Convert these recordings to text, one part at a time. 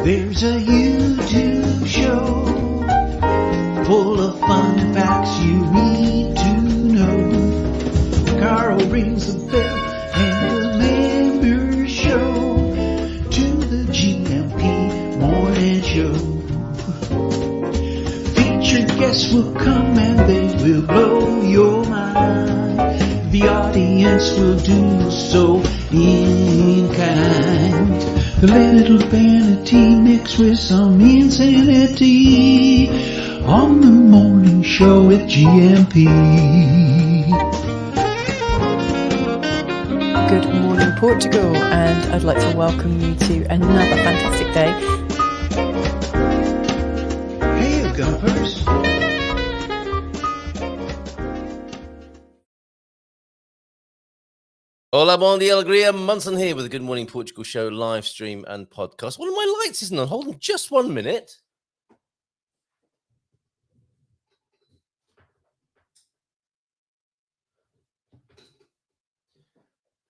There's a YouTube show full of fun facts you need to know. Carl rings the bell and the members show to the GMP morning show. Featured guests will come and they will blow your mind. The audience will do so in kind. The little vanity mixed with some insanity on the morning show with GMP. Good morning, Portugal, and I'd like to welcome you to another fantastic day. Hey, GuMPers. Hola, bon dia, alegria. Munson here with the Good Morning Portugal show live stream and podcast. One of my lights isn't on. Hold on just 1 minute.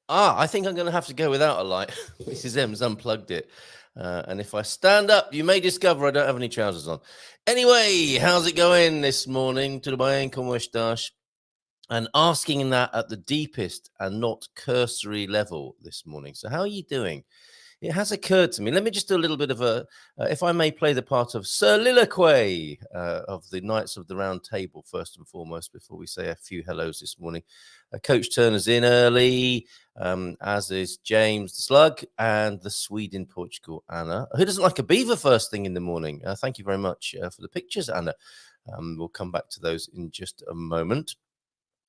I think I'm going to have to go without a light. Mrs. M's unplugged it. And if I stand up, you may discover I don't have any trousers on. Anyway, how's it going this morning? Tudo bem? Como estás? And asking that at the deepest and not cursory level this morning. So how are you doing? It has occurred to me. Let me just do a little bit of a, if I may play the part of soliloquy of the Knights of the Round Table, first and foremost, before we say a few hellos this morning. Coach Turner's in early, as is James the Slug and the Swede in Portugal, Anna. Who doesn't like a beaver first thing in the morning? Thank you very much for the pictures, Anna. We'll come back to those in just a moment.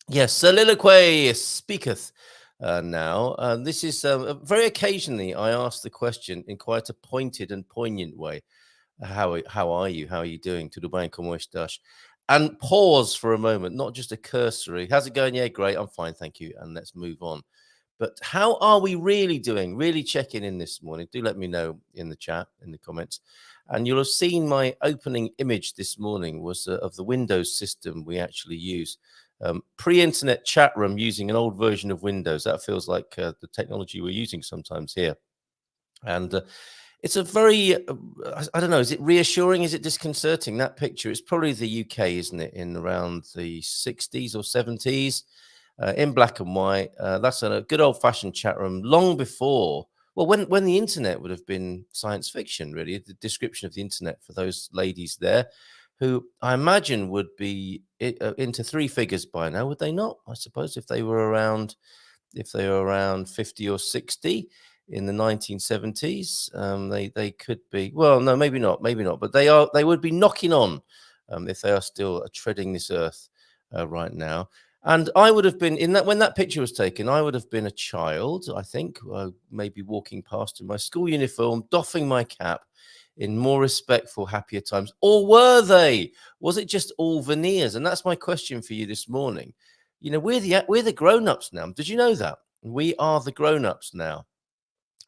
Yes, soliloquy speaketh now. This is very occasionally I ask the question in quite a pointed and poignant way. How are you? How are you doing? Tudo bem? Como estás? And pause for a moment, not just a cursory. How's it going? Yeah, great. I'm fine, thank you. And let's move on. But how are we really doing? Really checking in this morning. Do let me know in the chat, in the comments. And you'll have seen my opening image this morning was of the Windows system we actually use. Pre-internet chat room using an old version of Windows. That feels like the technology we're using sometimes here. And it's a very, I don't know, is it reassuring? Is it disconcerting? That picture, it's probably the UK, isn't it? In around the 60s or 70s, in black and white. That's a good old-fashioned chat room long before, well, when the internet would have been science fiction, really. The description of the internet for those ladies there, who I imagine would be into three figures by now, would they not? I suppose if they were around 50 or 60 in the 1970s, they could be. Well, no, maybe not, but they would be knocking on if they are still treading this earth right now. And I would have been in that when that picture was taken. I would have been a child, I think, maybe walking past in my school uniform, doffing my cap, in more respectful, happier times. Or were they? Was it just all veneers? And that's my question for you this morning. You know, we're the grown-ups now. Did you know that? We are the grown-ups now.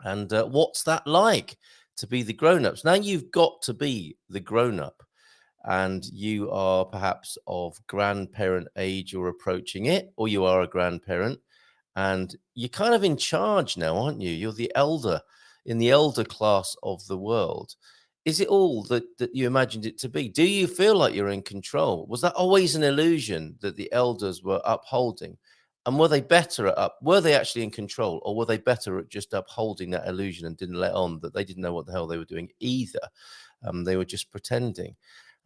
And what's that like to be the grown-ups? Now you've got to be the grown-up. And you are perhaps of grandparent age or approaching it, or you are a grandparent. And you're kind of in charge now, aren't you? You're the elder in the elder class of the world. Is it all that you imagined it to be? Do you feel like you're in control? Was that always an illusion that the elders were upholding? And were they actually in control, or were they better at just upholding that illusion and didn't let on that they didn't know what the hell they were doing either? They were just pretending.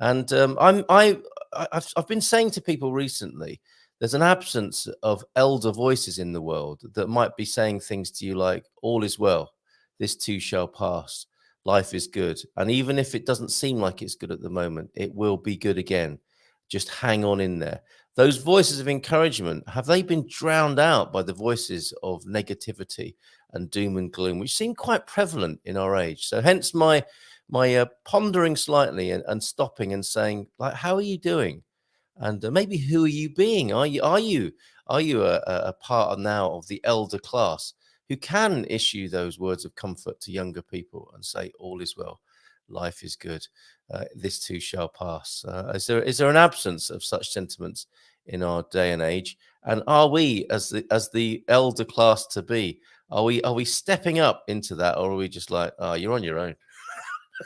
And I've been saying to people recently, there's an absence of elder voices in the world that might be saying things to you like, all is well, this too shall pass. Life is good. And even if it doesn't seem like it's good at the moment, it will be good again. Just hang on in there. Those voices of encouragement, have they been drowned out by the voices of negativity and doom and gloom, which seem quite prevalent in our age? So hence my pondering slightly and stopping and saying, like, how are you doing? And maybe who are you being? Are you a part now of the elder class who can issue those words of comfort to younger people and say, all is well, life is good, this too shall pass? Is there an absence of such sentiments in our day and age? And are we, as the elder class to be, are we stepping up into that, or are we just like, oh, you're on your own?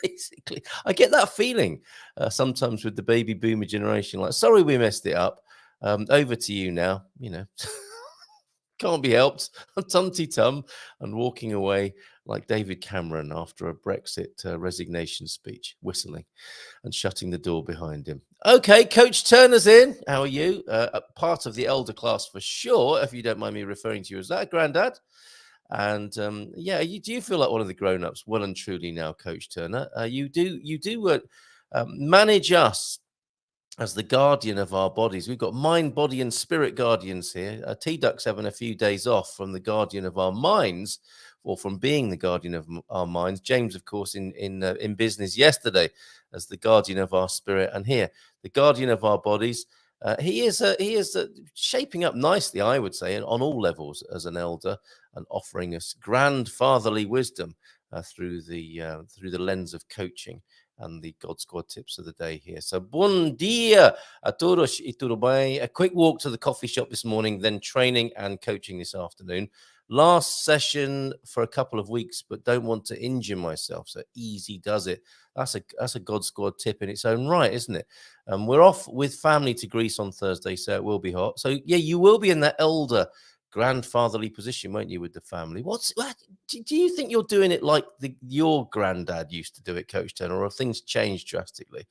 Basically, I get that feeling sometimes with the baby boomer generation. Like, sorry, we messed it up. Over to you now. Can't be helped. Tum-ty-tum, and walking away like David Cameron after a Brexit resignation speech, whistling and shutting the door behind him. Okay, Coach Turner's in. How are you? Part of the elder class for sure, if you don't mind me referring to you as that, Grandad. And do you feel like one of the grown-ups well and truly now, Coach Turner? You do manage us as the guardian of our bodies. We've got mind, body, and spirit guardians here. T-Duck's having a few days off from the guardian of our minds, or from being the guardian of our minds. James, of course, in business yesterday as the guardian of our spirit, and here the guardian of our bodies. He is shaping up nicely, I would say, on all levels as an elder, and offering us grandfatherly wisdom through the lens of coaching and the God Squad tips of the day here. So, bom dia a todos e tudo bem. A quick walk to the coffee shop this morning, then training and coaching this afternoon. Last session for a couple of weeks, but don't want to injure myself, so easy does it. That's a God Squad tip in its own right, isn't it? We're off with family to Greece on Thursday, so it will be hot. So yeah, you will be in that elder grandfatherly position, won't you, with the family? Do you think you're doing it like your granddad used to do it, Coach Turner, or have things changed drastically?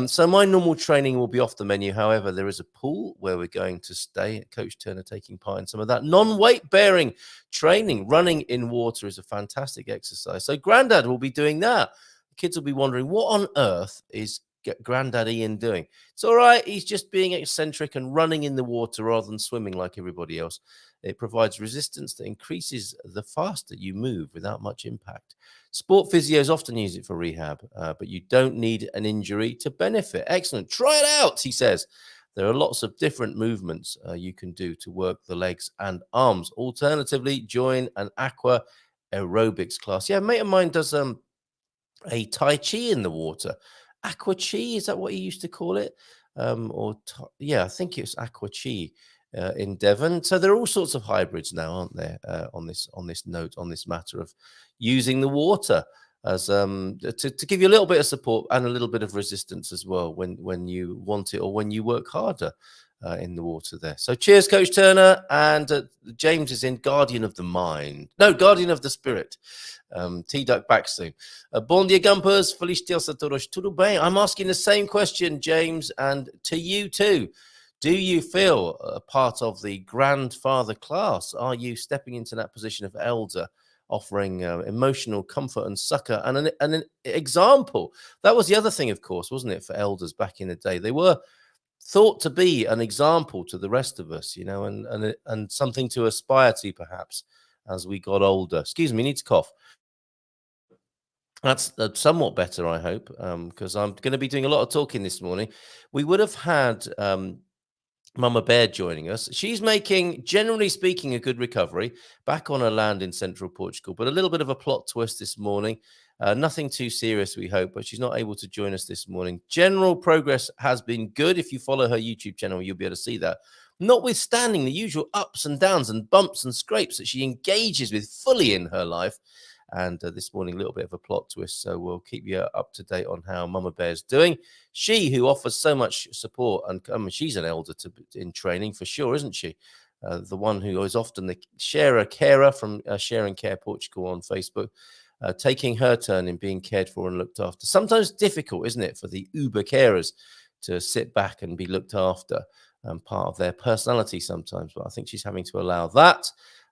So my normal training will be off the menu. However, there is a pool where we're going to stay. Coach Turner taking part in some of that non-weight bearing training. Running in water is a fantastic exercise. So Granddad will be doing that. The kids will be wondering, what on earth is Granddad Ian doing? It's all right. He's just being eccentric and running in the water rather than swimming like everybody else. It provides resistance that increases the faster you move without much impact. Sport physios often use it for rehab, but you don't need an injury to benefit. Excellent. Try it out, he says. There are lots of different movements you can do to work the legs and arms. Alternatively, join an aqua aerobics class. Yeah, a mate of mine does a Tai Chi in the water. Aqua Chi, is that what you used to call it? I think it's Aqua Chi in Devon. So there are all sorts of hybrids now, aren't there? On this matter of using the water as to give you a little bit of support and a little bit of resistance as well when you want it, or when you work harder in the water there. So cheers, Coach Turner. And James is in Guardian of the Mind. No, Guardian of the Spirit. T-Duck back soon. Bom dia, GuMPers. Feliz dia a todos. Tudo bem? I'm asking the same question, James, and to you too. Do you feel a part of the grandfather class? Are you stepping into that position of elder, offering emotional comfort and succor and an example? That was the other thing, of course, wasn't it, for elders back in the day? They were thought to be an example to the rest of us, and something to aspire to, perhaps, as we got older. Excuse me, need to cough. That's somewhat better, I hope, because I'm going to be doing a lot of talking this morning. We would have had Mama Bear joining us. She's making, generally speaking, a good recovery back on her land in central Portugal, but a little bit of a plot twist this morning. Nothing too serious, we hope, but she's not able to join us this morning. General progress has been good. If you follow her YouTube channel, you'll be able to see that. Notwithstanding the usual ups and downs and bumps and scrapes that she engages with fully in her life. And this morning, a little bit of a plot twist. So we'll keep you up to date on how Mama Bear's doing. She, who offers so much support, and she's an elder in training for sure, isn't she? The one who is often the carer from Sharing Care Portugal on Facebook, taking her turn in being cared for and looked after. Sometimes difficult, isn't it, for the Uber carers to sit back and be looked after, part of their personality sometimes. But I think she's having to allow that.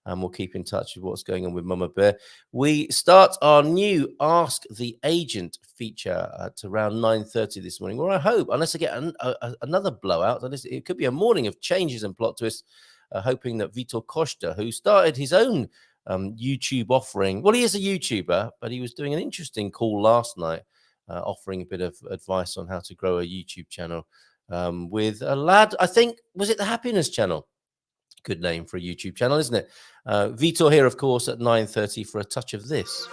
And we'll keep in touch with what's going on with Mama Bear. We start our new Ask the Agent feature at around 9:30 this morning, where I hope, unless I get another blowout, it could be a morning of changes and plot twists, hoping that Vitor Costa, who started his own YouTube offering, well, he is a YouTuber, but he was doing an interesting call last night, offering a bit of advice on how to grow a YouTube channel with a lad, I think, was it the Happiness Channel? Good name for a YouTube channel, isn't it? Vitor here, of course, at 9:30 for a touch of this.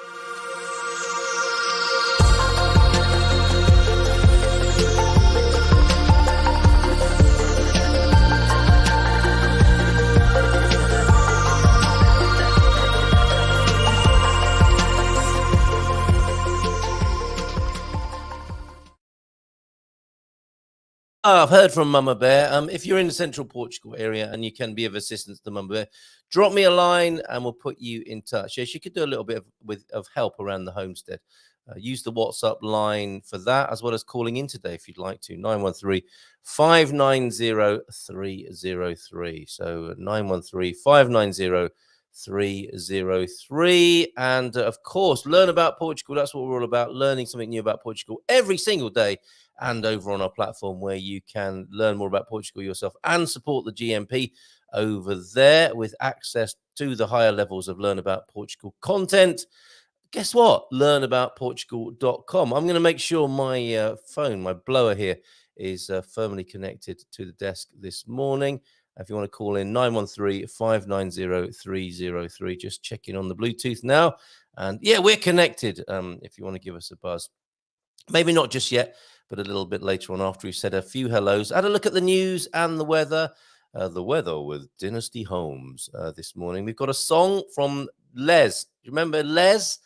I've heard from Mamabear. If you're in the central Portugal area and you can be of assistance to Mamabear, drop me a line and we'll put you in touch. Yes, you could do a little bit of help around the homestead. Use the WhatsApp line for that, as well as calling in today if you'd like to. 913-590-303. So 913-590-303. And of course, learn about Portugal. That's what we're all about, learning something new about Portugal every single day. And over on our platform where you can learn more about Portugal yourself and support the GMP over there with access to the higher levels of Learn About Portugal content. Guess what? Learnaboutportugal.com. I'm going to make sure my phone, my blower here, is firmly connected to the desk this morning. If you want to call in, 913-590-303. Just checking on the Bluetooth now. And yeah, we're connected if you want to give us a buzz. Maybe not just yet, but a little bit later on after we've said a few hellos. Had a look at the news and the weather. The weather with Dynasty Homes this morning. We've got a song from Les. Do you remember Les?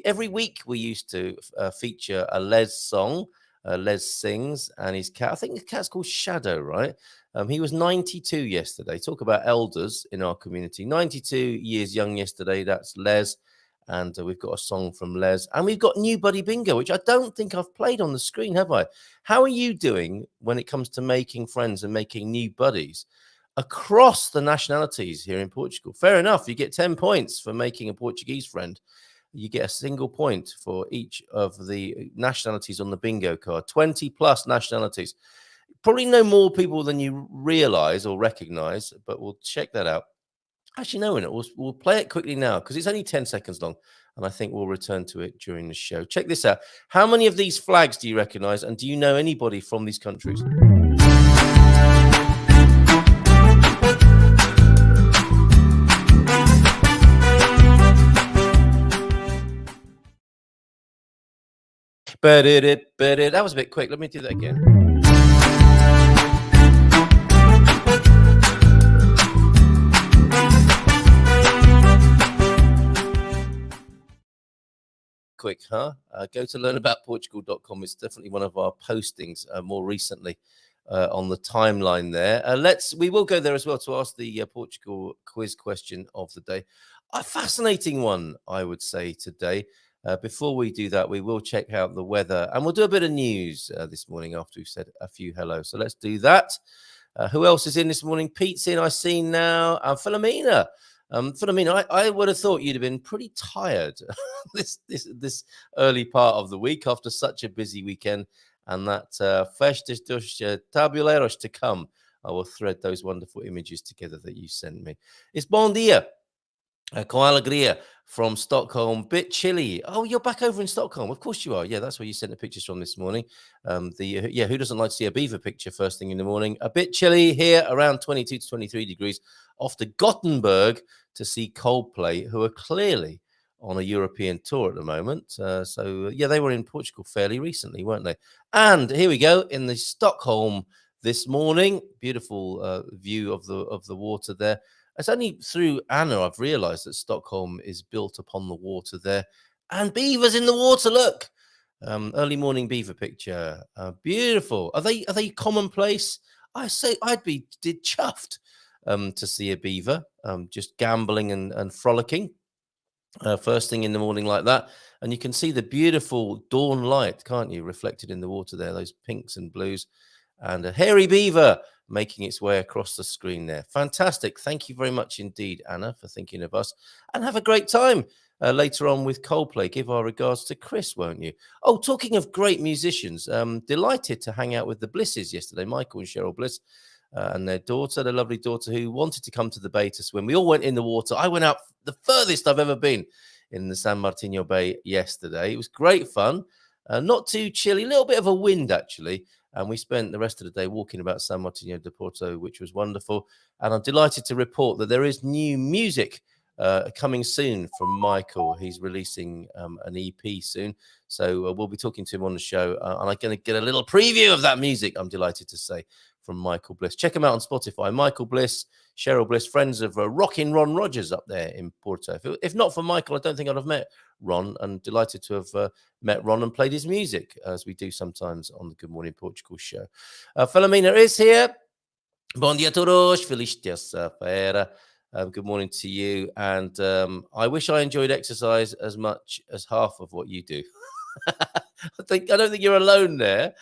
Every week we used to feature a Les song. Les sings, and his cat, I think his cat's called Shadow, right? He was 92 yesterday. Talk about elders in our community. 92 years young yesterday. That's Les. And we've got a song from Les. And we've got New Buddy Bingo, which I don't think I've played on the screen, have I? How are you doing when it comes to making friends and making new buddies across the nationalities here in Portugal? Fair enough. You get 10 points for making a Portuguese friend. You get a single point for each of the nationalities on the bingo card. 20 plus nationalities. Probably no more people than you realize or recognize, but we'll check that out. Actually, no, we'll play it quickly now because it's only 10 seconds long, and I think we'll return to it during the show. Check this out. How many of these flags do you recognize, and do you know anybody from these countries? That was a bit quick. Let me do that again. Quick, huh? Go to learnaboutportugal.com. It's definitely one of our postings more recently on the timeline there. We will go there as well to ask the Portugal quiz question of the day. A fascinating one, I would say, today. Before we do that, we will check out the weather and we'll do a bit of news this morning after we've said a few hellos. So let's do that. Who else is in this morning? Pete's in, I see now. And Philomena. Philomena, I would have thought you'd have been pretty tired this early part of the week after such a busy weekend, and that festas dos tabuleiros to come. I will thread those wonderful images together that you sent me. It's Bom Dia. Com alegria from Stockholm. Bit chilly. Oh, you're back over in Stockholm. Of course you are. Yeah, that's where you sent the pictures from this morning. Who doesn't like to see a beaver picture first thing in the morning? A bit chilly here, around 22 to 23 degrees. Off to Gothenburg to see Coldplay, who are clearly on a European tour at the moment. They were in Portugal fairly recently, weren't they? And here we go in the Stockholm this morning. Beautiful view of the water there. It's only through Anna I've realized that Stockholm is built upon the water there. And beavers in the water, look. Early morning beaver picture. Beautiful. Are they commonplace? I say I'd be chuffed to see a beaver just gambling and frolicking first thing in the morning like that. And you can see the beautiful dawn light, can't you, reflected in the water there, those pinks and blues. And a hairy beaver making its way across the screen there. Fantastic. Thank you very much indeed, Anna, for thinking of us. And have a great time later on with Coldplay. Give our regards to Chris, won't you? Oh, talking of great musicians, delighted to hang out with the Blisses yesterday, Michael and Cheryl Bliss. And their daughter, their lovely daughter, who wanted to come to the bay to swim. We all went in the water. I went out the furthest I've ever been in the San Martino Bay yesterday. It was great fun. Not too chilly, a little bit of a wind, actually. And we spent the rest of the day walking about San Martino de Porto, which was wonderful. And I'm delighted to report that there is new music coming soon from Michael. He's releasing an EP soon. So we'll be talking to him on the show. And I'm going to get a little preview of that music, I'm delighted to say, from Michael Bliss. Check him out on Spotify. Michael Bliss, Cheryl Bliss, friends of Rockin' Ron Rogers up there in Porto. If not for Michael, I don't think I'd have met Ron, and delighted to have met Ron and played his music, as we do sometimes on the Good Morning Portugal show. Philomena is here. Bom dia a todos. Feliz terça-feira. Good morning to you. And I wish I enjoyed exercise as much as half of what you do. I don't think you're alone there.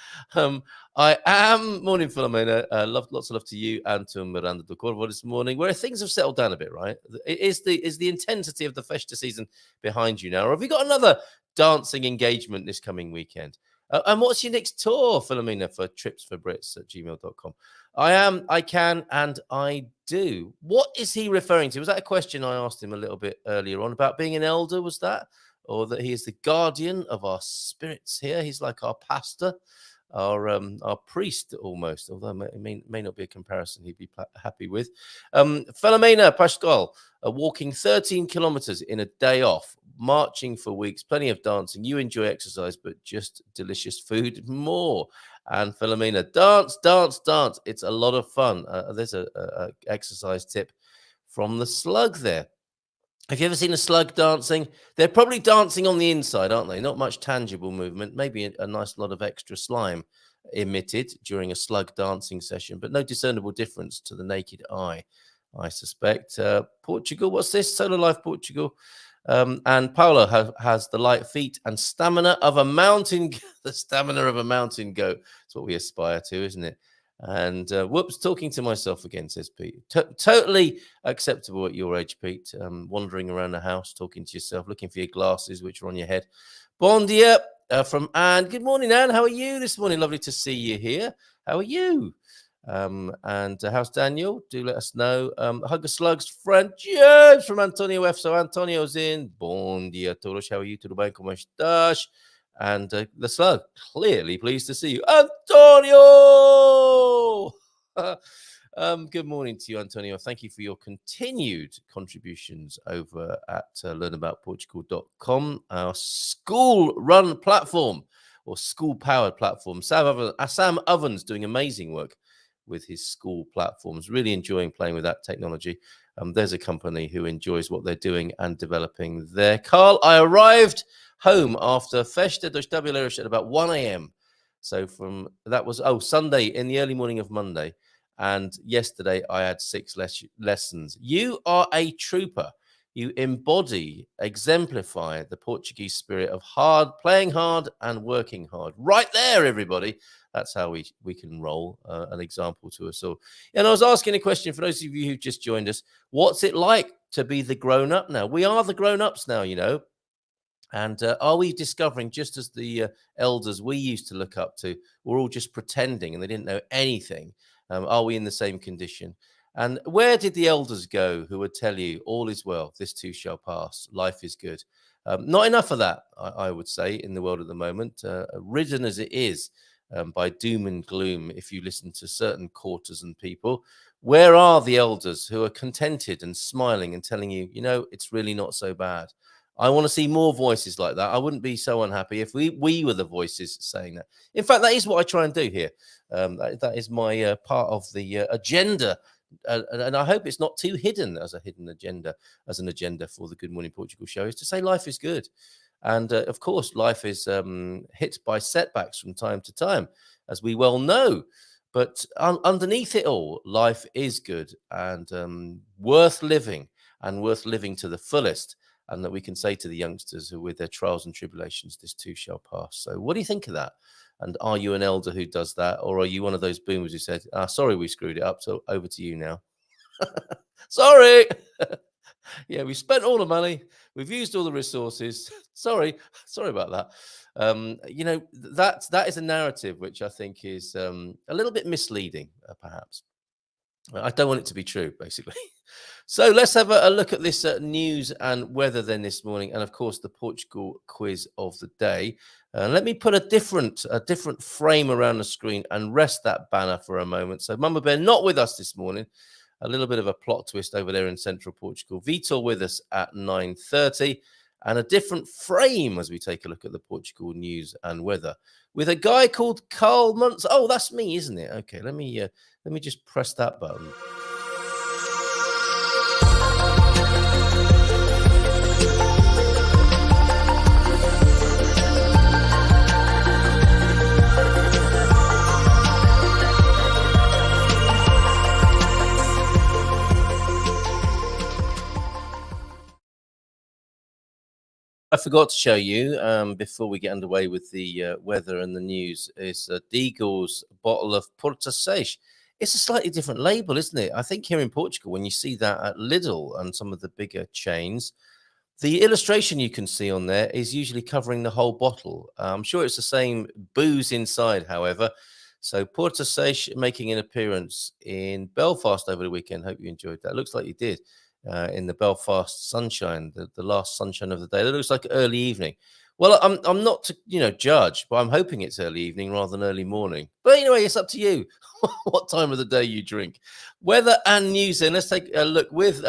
I am. Morning, Philomena. Lots of love to you and to Miranda do Corvo this morning, where things have settled down a bit, right? Is the intensity of the festa season behind you now? Or have you got another dancing engagement this coming weekend? And what's your next tour, Philomena, for tripsforbrits@gmail.com? I can, and I do. What is he referring to? Was that a question I asked him a little bit earlier on about being an elder? Was that? Or that he is the guardian of our spirits here? He's like our pastor, our priest almost, although it may not be a comparison he'd be happy with. Philomena Pascal, walking 13 kilometers in a day off, marching for weeks, plenty of dancing. You enjoy exercise, but just delicious food more. And Philomena, dance, dance, dance. It's a lot of fun. There's a exercise tip from the slug there. Have you ever seen a slug dancing? They're probably dancing on the inside, aren't they? Not much tangible movement, maybe a nice lot of extra slime emitted during a slug dancing session, but no discernible difference to the naked eye, I suspect. Portugal, what's this? Solar Life Portugal. And Paolo has the light feet and stamina of a mountain, the stamina of a mountain goat. That's what we aspire to, isn't it? And whoops, talking to myself again, says Pete. Totally acceptable at your age, Pete. Wandering around the house, talking to yourself, looking for your glasses, which are on your head. Bon dia from Anne. Good morning, Anne. How are you this morning? Lovely to see you here. How are you? And how's Daniel? Do let us know. Hug a Slugs friend James from Antonio F. So Antonio's in. Bon dia todos. How are you? Tudo bem? Como estás? And the slug, clearly pleased to see you. Antonio! Good morning to you, Antonio. Thank you for your continued contributions over at learnaboutportugal.com, our school-run platform, or school-powered platform. Sam Ovens doing amazing work with his school platforms, really enjoying playing with that technology. There's a company who enjoys what they're doing and developing there. Carl, I arrived home after Festa dos Tabuleiros at about 1 a.m. So that was Sunday, in the early morning of Monday. And yesterday I had 6 lessons. You are a trooper. You embody, exemplify the Portuguese spirit of playing hard and working hard. Right there, everybody. That's how we can roll, an example to us all. And I was asking a question for those of you who just joined us. What's it like to be the grown-up now? We are the grown-ups now, you know. And are we discovering, just as the elders we used to look up to were all just pretending and they didn't know anything? Are we in the same condition? And where did the elders go who would tell you, all is well, this too shall pass, life is good? Not enough of that, I would say, in the world at the moment, ridden as it is by doom and gloom, if you listen to certain quarters and people. Where are the elders who are contented and smiling and telling you, you know, it's really not so bad? I want to see more voices like that. I wouldn't be so unhappy if we were the voices saying that. In fact, that is what I try and do here. That is my part of the agenda. And I hope it's not too hidden as a hidden agenda, as an agenda for the Good Morning Portugal show, is to say life is good. And of course, life is hit by setbacks from time to time, as we well know. But underneath it all, life is good and worth living to the fullest. And that we can say to the youngsters who, with their trials and tribulations, this too shall pass. So what do you think of that? And are you an elder who does that? Or are you one of those boomers who said, sorry, we screwed it up, so over to you now? Sorry. Yeah, we spent all the money. We've used all the resources. Sorry about that. You know, that is a narrative which I think is a little bit misleading, perhaps. I don't want it to be true, basically. So let's have a look at this news and weather then this morning, and of course the Portugal quiz of the day. Let me put a different frame around the screen and rest that banner for a moment. So Mamabear not with us this morning. A little bit of a plot twist over there in central Portugal. Vitor with us at 9:30. and a different frame as we take a look at the Portugal news and weather with a guy called Carl Muntz. Oh, that's me, isn't it? Okay, let me just press that button. I forgot to show you before we get underway with the weather and the news is Deagle's bottle of Porto Seix. It's a slightly different label, isn't it? I think here in Portugal, when you see that at Lidl and some of the bigger chains, the illustration you can see on there is usually covering the whole bottle. I'm sure it's the same booze inside, however. So Porto Seix making an appearance in Belfast over the weekend. Hope you enjoyed that. Looks like you did. In the Belfast sunshine, the last sunshine of the day. It looks like early evening. Well, I'm not to judge, but I'm hoping it's early evening rather than early morning. But anyway, it's up to you what time of the day you drink. Weather and news. Then let's take a look with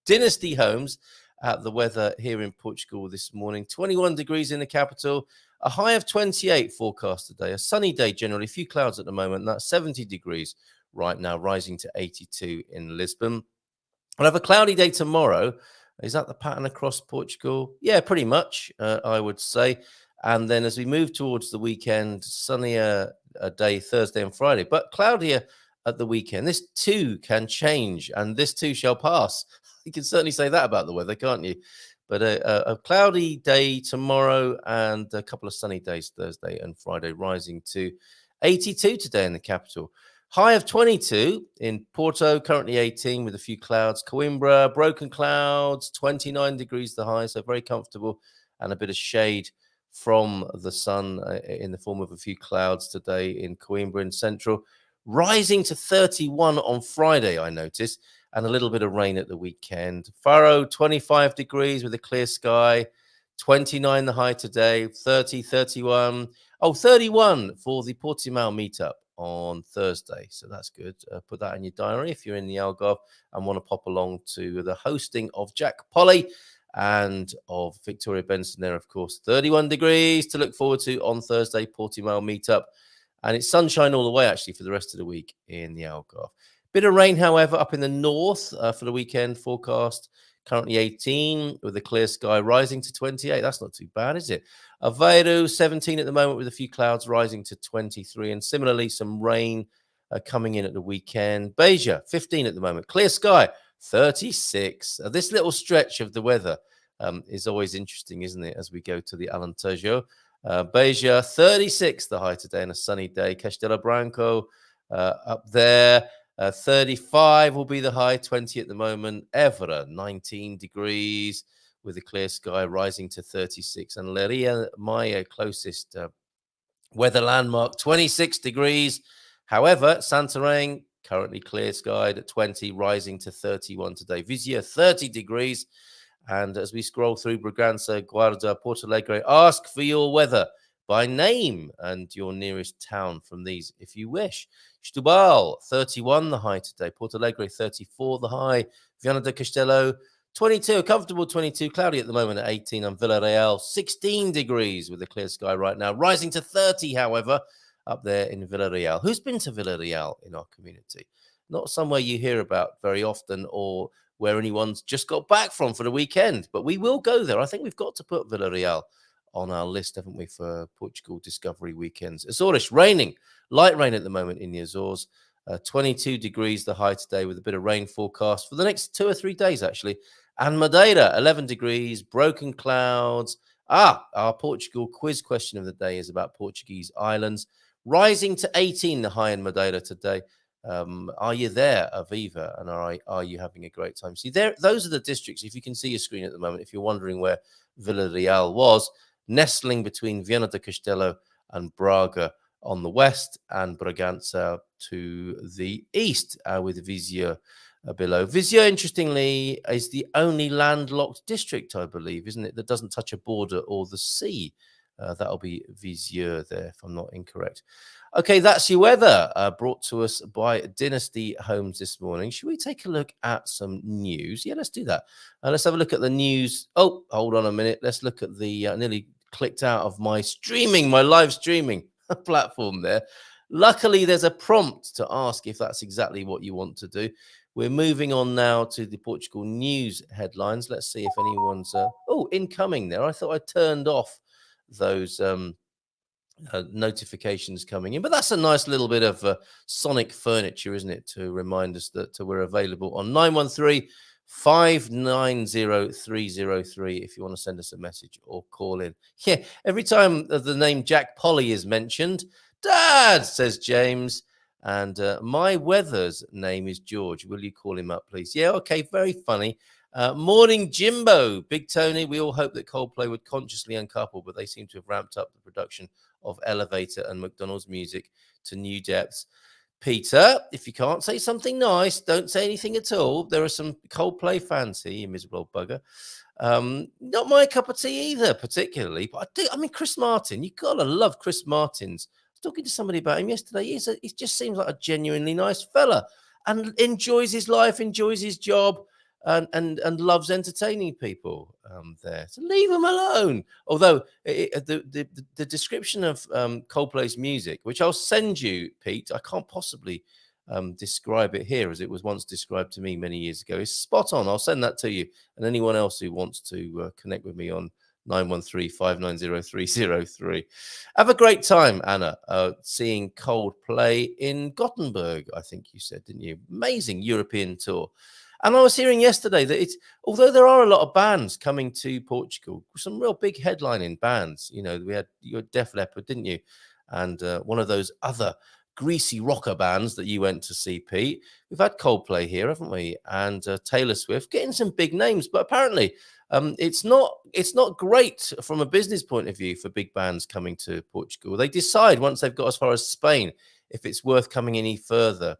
Dynasty Homes at the weather here in Portugal this morning. 21 degrees in the capital, a high of 28 forecast today. A sunny day generally, a few clouds at the moment. That's 70 degrees right now, rising to 82 in Lisbon. We'll have a cloudy day tomorrow. Is that the pattern across Portugal? Yeah, pretty much, I would say. And then as we move towards the weekend, sunnier day Thursday and Friday, but cloudier at the weekend. This too can change, and this too shall pass. You can certainly say that about the weather, can't you? But a cloudy day tomorrow and a couple of sunny days Thursday and Friday, rising to 82 today in the capital. High of 22 in Porto, currently 18 with a few clouds. Coimbra, broken clouds, 29 degrees the high, so very comfortable, and a bit of shade from the sun in the form of a few clouds today in Coimbra in central. Rising to 31 on Friday, I noticed, and a little bit of rain at the weekend. Faro, 25 degrees with a clear sky. 29 the high today, 30, 31. Oh, 31 for the Portimao meetup on Thursday. So that's good. Put that in your diary if you're in the Algarve and want to pop along to the hosting of Jack Polly and of Victoria Benson there, of course. 31 degrees to look forward to on Thursday, Portimao meetup. And it's sunshine all the way, actually, for the rest of the week in the Algarve. Bit of rain, however, up in the north for the weekend forecast. Currently 18 with a clear sky, rising to 28. That's not too bad, is it? Aveiro, 17 at the moment with a few clouds, rising to 23. And similarly, some rain coming in at the weekend. Beja, 15 at the moment. Clear sky, 36. This little stretch of the weather is always interesting, isn't it, as we go to the Alentejo. Beja, 36 the high today and a sunny day. Castelo Branco up there. 35 will be the high, 20 at the moment. Évora, 19 degrees with a clear sky, rising to 36. And Leiria, my closest weather landmark, 26 degrees. However, Santarém, currently clear skied at 20, rising to 31 today. Viseu, 30 degrees. And as we scroll through Bragança, Guarda, Porto Alegre, ask for your weather by name and your nearest town from these if you wish. Setúbal, 31 the high today. Porto Alegre, 34 the high. Viana do Castelo, 22, a comfortable 22. Cloudy at the moment at 18. And Villarreal, 16 degrees with a clear sky right now. Rising to 30, however, up there in Villarreal. Who's been to Villarreal in our community? Not somewhere you hear about very often or where anyone's just got back from for the weekend. But we will go there. I think we've got to put Villarreal on our list, haven't we, for Portugal Discovery weekends. Azores, raining, light rain at the moment in the Azores. 22 degrees the high today with a bit of rain forecast for the next 2 or 3 days, actually. And Madeira, 11 degrees, broken clouds. Our Portugal quiz question of the day is about Portuguese islands. Rising to 18 the high in Madeira today. Are you there, Aviva? And are you having a great time? See, those are the districts, if you can see your screen at the moment, if you're wondering where Villarreal was, nestling between Viana do Castelo and Braga on the west and Bragança to the east, with Viseu below. Viseu, interestingly, is the only landlocked district, I believe, isn't it, that doesn't touch a border or the sea. That'll be Visieux there, if I'm not incorrect. Okay, that's your weather, brought to us by Dynasty Homes this morning. Should we take a look at some news? Yeah, let's do that. Let's have a look at the news. Oh, hold on a minute. Let's look at the nearly clicked out of my live streaming platform there. Luckily, there's a prompt to ask if that's exactly what you want to do. We're moving on now to the Portugal news headlines. Let's see if anyone's incoming there. I thought I turned off those notifications coming in, but that's a nice little bit of sonic furniture, isn't it, to remind us that we're available on 913-590-303 if you want to send us a message or call in. Yeah, every time the name Jack Polly is mentioned, Dad, says James, and my weather's name is George. Will you call him up, please? Yeah, okay, very funny. Morning, Jimbo. Big Tony, we all hope that Coldplay would consciously uncouple, but they seem to have ramped up the production of Elevator and McDonald's music to new depths. Peter, if you can't say something nice, don't say anything at all. There are some Coldplay fans here, you miserable bugger. Not my cup of tea either, particularly. But I mean, Chris Martin, you gotta love Chris Martin's. I was talking to somebody about him yesterday. He just seems like a genuinely nice fella and enjoys his life, enjoys his job. And loves entertaining people there. So leave him alone. Although the description of Coldplay's music, which I'll send you, Pete, I can't possibly describe it here as it was once described to me many years ago, is spot on. I'll send that to you. And anyone else who wants to connect with me on 913-590-303. Have a great time, Anna, seeing Coldplay in Gothenburg, I think you said, didn't you? Amazing European tour. And I was hearing yesterday that although there are a lot of bands coming to Portugal, some real big headlining bands. You know, we had your Def Leppard, didn't you? And one of those other greasy rocker bands that you went to see, Pete. We've had Coldplay here, haven't we? And Taylor Swift, getting some big names. But apparently, it's not great from a business point of view for big bands coming to Portugal. They decide once they've got as far as Spain if it's worth coming any further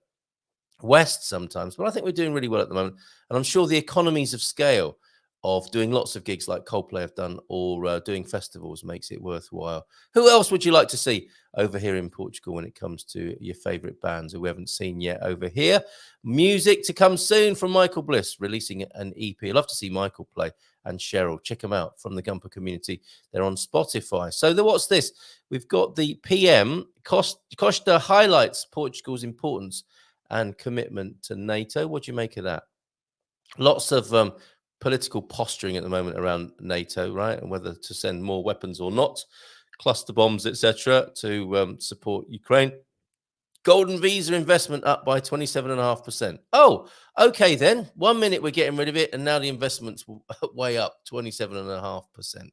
west sometimes, but I think we're doing really well at the moment, and I'm sure the economies of scale of doing lots of gigs like Coldplay have done, or doing festivals, makes it worthwhile. Who else would you like to see over here in Portugal when it comes to your favorite bands who we haven't seen yet over here? Music to come soon from Michael Bliss, releasing an EP. I'd love to see Michael play, and Cheryl. Check them out from the GuMPer community. They're on Spotify. So what's this? We've got the PM Costa highlights Portugal's importance and commitment to NATO. What do you make of that? Lots of political posturing at the moment around NATO, right? And whether to send more weapons or not, cluster bombs, etc., to support Ukraine. Golden visa investment up by 27.5%. Oh, okay then. 1 minute we're getting rid of it, and now the investment's way up, 27.5%.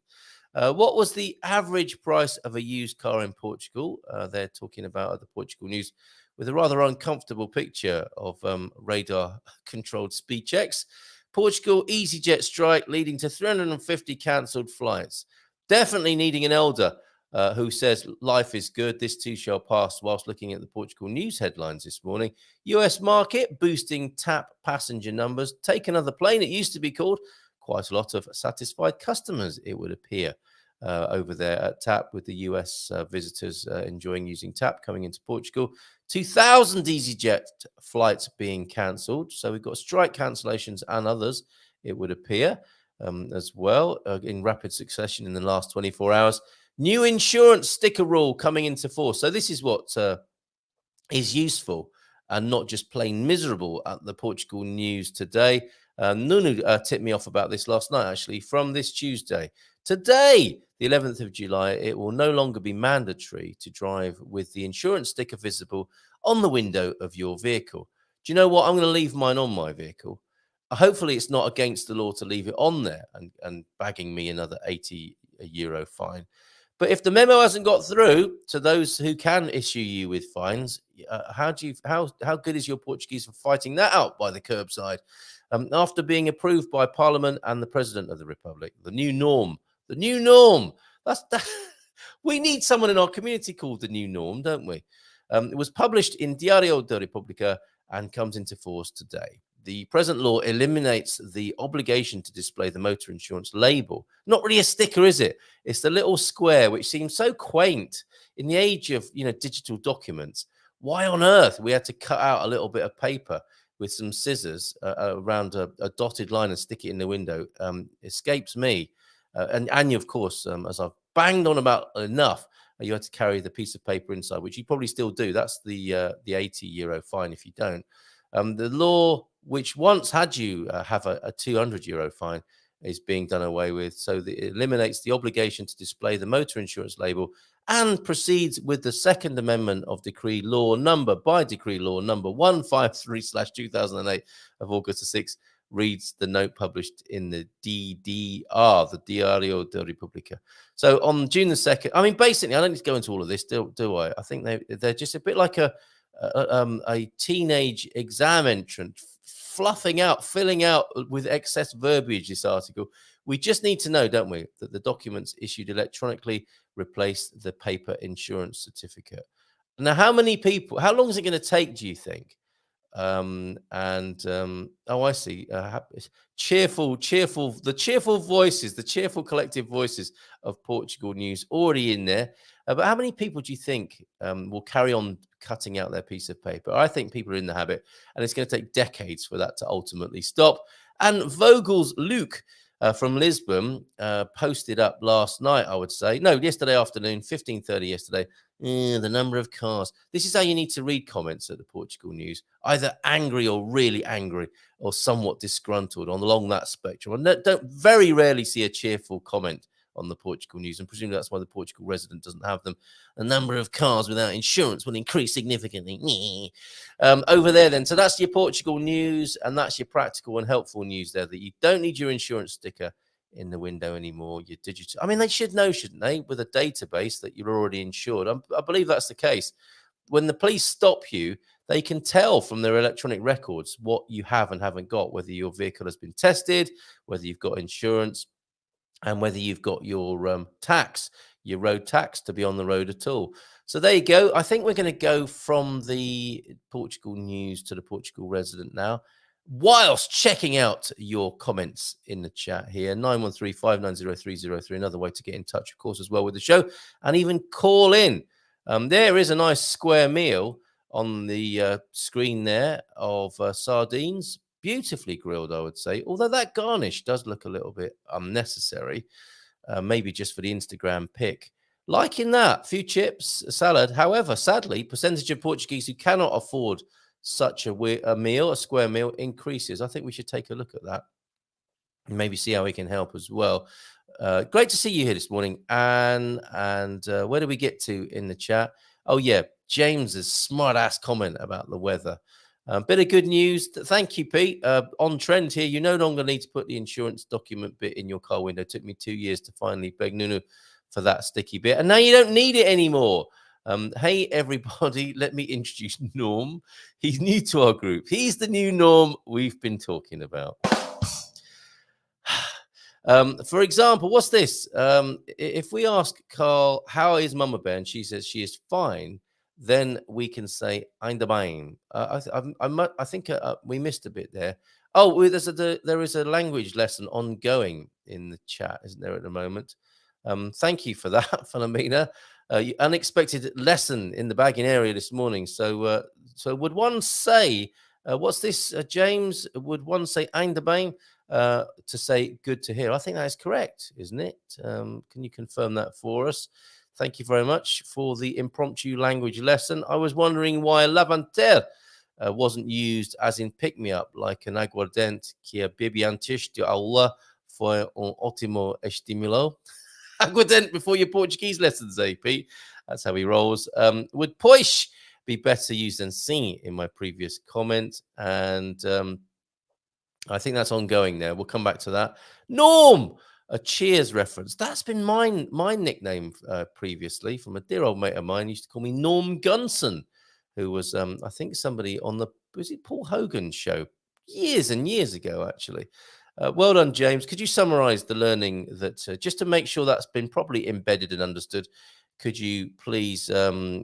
What was the average price of a used car in Portugal? They're talking about at the Portugal News, with a rather uncomfortable picture of radar-controlled speed checks. Portugal EasyJet strike leading to 350 cancelled flights. Definitely needing an elder who says life is good. This too shall pass, whilst looking at the Portugal news headlines this morning. US market boosting TAP passenger numbers. Take another plane, it used to be called. Quite a lot of satisfied customers, it would appear, over there at TAP, with the US visitors enjoying using TAP coming into Portugal. 2,000 EasyJet flights being cancelled. So we've got strike cancellations and others, it would appear, as well, in rapid succession in the last 24 hours. New insurance sticker rule coming into force. So this is what is useful and not just plain miserable at the Portugal news today. Nunu tipped me off about this last night, actually, from this Tuesday. Today, the 11th of July, it will no longer be mandatory to drive with the insurance sticker visible on the window of your vehicle. Do you know what? I'm going to leave mine on my vehicle. Hopefully, it's not against the law to leave it on there and bagging me another €80 fine. But if the memo hasn't got through to those who can issue you with fines, how good is your Portuguese for fighting that out by the curbside? After being approved by Parliament and the President of the Republic, the new norm. The new norm. We need someone in our community called the new norm, don't we? It was published in Diario da República and comes into force today. the present law eliminates the obligation to display the motor insurance label. Not really a sticker, is it? It's the little square, which seems so quaint in the age of, digital documents. Why on earth we had to cut out a little bit of paper with some scissors around a dotted line and stick it in the window escapes me. And you, of course, as I've banged on about enough, you had to carry the piece of paper inside, which you probably still do. That's the €80 fine if you don't. The law, which once had you have a €200 fine, is being done away with. So it eliminates the obligation to display the motor insurance label and proceeds with the Second Amendment of Decree Law Number 153/2008 of August the 6th. Reads the note published in the DDR, the Diario de República. So on June the 2nd, I mean, basically, I don't need to go into all of this, do I? I think they're just a bit like a teenage exam entrant, filling out with excess verbiage this article. We just need to know, don't we, that the documents issued electronically replace the paper insurance certificate. Now, how long is it going to take, do you think? Oh, I see. The cheerful collective voices of Portugal news already in there. But how many people do you think will carry on cutting out their piece of paper? I think people are in the habit, and it's going to take decades for that to ultimately stop. And Vogel's Luke from Lisbon posted up last night, I would say. No, yesterday afternoon, 15:30 yesterday. The number of cars. This is how you need to read comments at the Portugal news. Either angry or really angry or somewhat disgruntled along that spectrum. And don't very rarely see a cheerful comment on the Portugal news, and presumably that's why the Portugal resident doesn't have them. The number of cars without insurance will increase significantly over there then. So that's your Portugal news, and that's your practical and helpful news there, that you don't need your insurance sticker in the window anymore. Your digital, I mean, they should know, shouldn't they, with a database that you're already insured? I believe that's the case. When the police stop you, they can tell from their electronic records what you have and haven't got, whether your vehicle has been tested, whether you've got insurance, and whether you've got your road tax to be on the road at all. So there you go. I think we're going to go from the Portugal news to the Portugal resident now, whilst checking out your comments in the chat here. 913-590-303, another way to get in touch, of course, as well with the show, and even call in. There is a nice square meal on the screen there of sardines, beautifully grilled, I would say, although that garnish does look a little bit unnecessary, maybe just for the Instagram pic. Liking that, few chips, a salad. However, sadly, percentage of Portuguese who cannot afford such a square meal, increases. I think we should take a look at that and maybe see how we can help as well. Great to see you here this morning. And where do we get to in the chat? Oh, yeah, James's smart-ass comment about the weather. Bit of good news. Thank you, Pete. On trend here, you no longer need to put the insurance document bit in your car window. It took me 2 years to finally beg Nunu for that sticky bit. And now you don't need it anymore. Hey, everybody, let me introduce Norm. He's new to our group. He's the new Norm we've been talking about. For example, what's this? If we ask Carl, how is Mamabear, and she says she is fine, then we can say ainda bem. I think we missed a bit there. Oh, there is a language lesson ongoing in the chat, isn't there, at the moment? Thank you for that, Philomena. Unexpected lesson in the bagging area this morning. So would one say, what's this, James? Would one say ainda bem to say good to hear? I think that is correct, isn't it? Can you confirm that for us? Thank you very much for the impromptu language lesson. I was wondering why levanter wasn't used as in pick-me-up, like an aguardente que bebi antes de aula foi ótimo estímulo. Aguardente before your Portuguese lessons, Pete. That's how he rolls. Would pois be better used than sim in my previous comment? And I think that's ongoing there. We'll come back to that. Norm, a Cheers reference. That's been my nickname previously from a dear old mate of mine. He used to call me Norm Gunson, who was, I think, somebody on was it Paul Hogan's show years and years ago, actually. Well done, James. Could you summarize the learning that, just to make sure that's been properly embedded and understood, could you please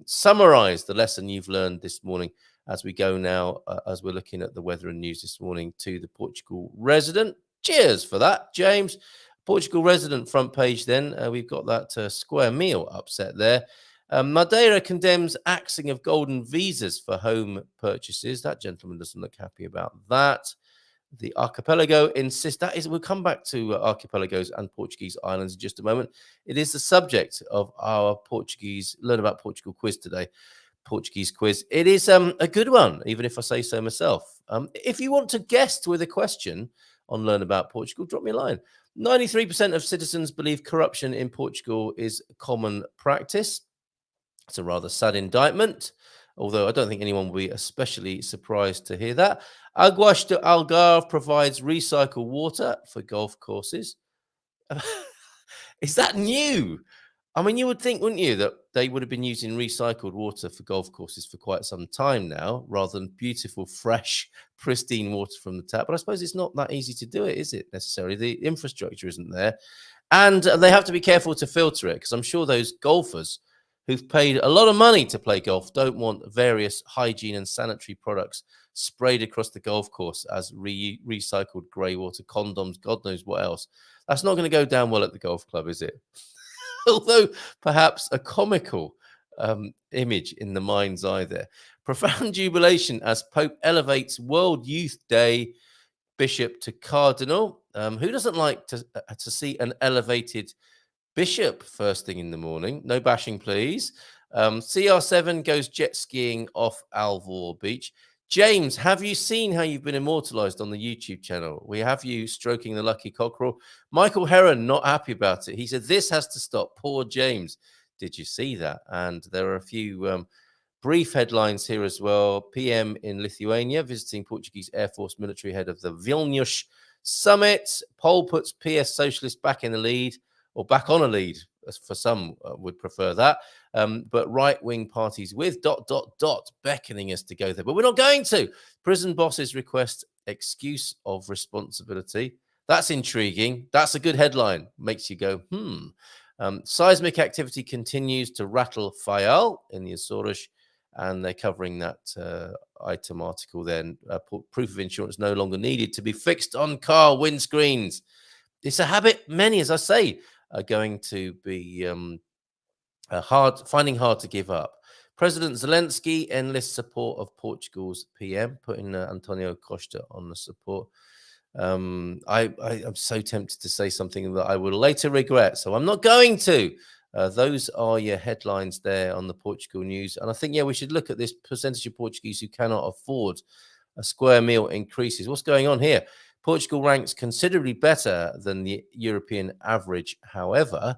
summarize the lesson you've learned this morning as we go now, as we're looking at the weather and news this morning, to the Portugal resident. Cheers for that, James. Portugal resident front page then. We've got that square meal upset there. Madeira condemns axing of golden visas for home purchases. That gentleman doesn't look happy about that. The archipelago insists that is. We'll come back to archipelagos and Portuguese islands in just a moment. It is the subject of our Learn About Portugal quiz today. Portuguese quiz. It is a good one, even if I say so myself. If you want to guest with a question on Learn About Portugal, drop me a line. 93% of citizens believe corruption in Portugal is common practice. It's a rather sad indictment, although I don't think anyone will be especially surprised to hear that. Aguas de Algarve provides recycled water for golf courses. Is that new? I mean, you would think, wouldn't you, that they would have been using recycled water for golf courses for quite some time now, rather than beautiful, fresh, pristine water from the tap. But I suppose it's not that easy to do it, is it, necessarily? The infrastructure isn't there. And they have to be careful to filter it, because I'm sure those golfers who've paid a lot of money to play golf don't want various hygiene and sanitary products sprayed across the golf course as recycled grey water, condoms, God knows what else. That's not going to go down well at the golf club, is it? Although perhaps a comical image in the mind's eye there. Profound jubilation as Pope elevates World Youth Day bishop to cardinal. Who doesn't like to see an elevated bishop first thing in the morning? No bashing, please. CR7 goes jet skiing off Alvor Beach. James, have you seen how you've been immortalized on the YouTube channel? We have you stroking the lucky cockerel. Michael Heron not happy about it. He said, this has to stop. Poor James. Did you see that? And there are a few brief headlines here as well. PM in Lithuania visiting Portuguese Air Force military head of the Vilnius summit. Poll puts PS Socialist back in the lead, or back on a lead, as for some would prefer that. But right-wing parties with ... beckoning us to go there. But we're not going to. Prison bosses request excuse of responsibility. That's intriguing. That's a good headline. Makes you go, seismic activity continues to rattle Fayal in the Azores, and they're covering that item article then. Proof of insurance no longer needed to be fixed on car windscreens. It's a habit many, as I say, are going to be finding hard to give up. President Zelensky enlists support of Portugal's PM, putting Antonio Costa on the support. I'm so tempted to say something that I will later regret, so I'm not going to. Those are your headlines there on the Portugal news. And I think, we should look at this percentage of Portuguese who cannot afford a square meal increases. What's going on here? Portugal ranks considerably better than the European average. However,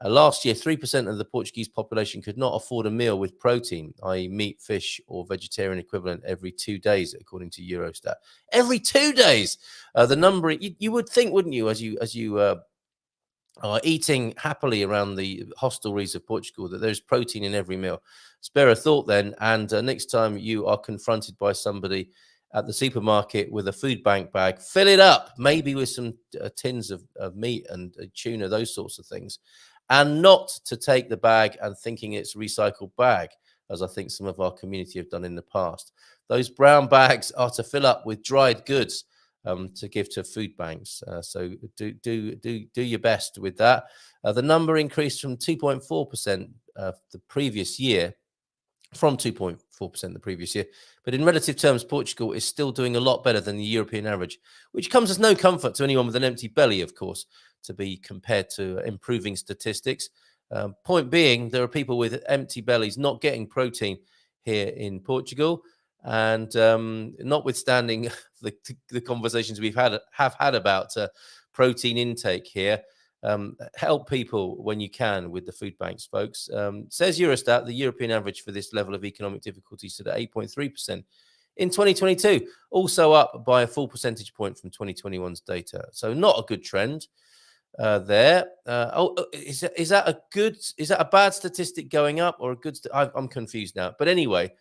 last year, 3% of the Portuguese population could not afford a meal with protein, i.e. meat, fish, or vegetarian equivalent every 2 days, according to Eurostat. Every 2 days! The number, you would think, wouldn't you, as you are eating happily around the hostelries of Portugal, that there's protein in every meal. Spare a thought then, and next time you are confronted by somebody at the supermarket with a food bank bag, fill it up, maybe with some tins of meat and tuna, those sorts of things, and not to take the bag and thinking it's a recycled bag, as I think some of our community have done in the past. Those brown bags are to fill up with dried goods to give to food banks. So do your best with that. The number increased from 2.4% the previous year, from 2.4% the previous year. But in relative terms, Portugal is still doing a lot better than the European average, which comes as no comfort to anyone with an empty belly, of course, to be compared to improving statistics. Point being, there are people with empty bellies not getting protein here in Portugal. And notwithstanding the conversations we've have had about protein intake here, help people when you can with the food banks, folks. Says Eurostat, the European average for this level of economic difficulty stood at 8.3% in 2022, also up by a full percentage point from 2021's data. So not a good trend there. Is that a bad statistic going up, or a good? I'm confused now. But anyway,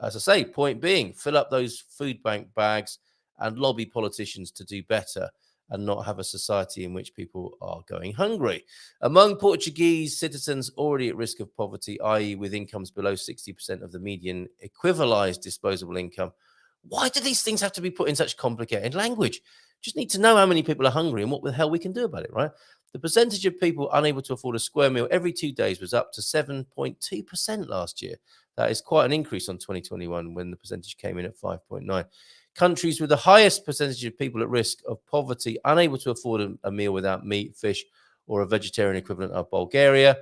as I say, point being, fill up those food bank bags and lobby politicians to do better. and not have a society in which people are going hungry. Among Portuguese citizens already at risk of poverty, i.e. with incomes below 60% of the median equivalized disposable income, why do these things have to be put in such complicated language? Just need to know how many people are hungry and what the hell we can do about it, right? The percentage of people unable to afford a square meal every 2 days was up to 7.2% last year. That is quite an increase on 2021 when the percentage came in at 5.9. Countries with the highest percentage of people at risk of poverty unable to afford a meal without meat, fish, or a vegetarian equivalent are Bulgaria,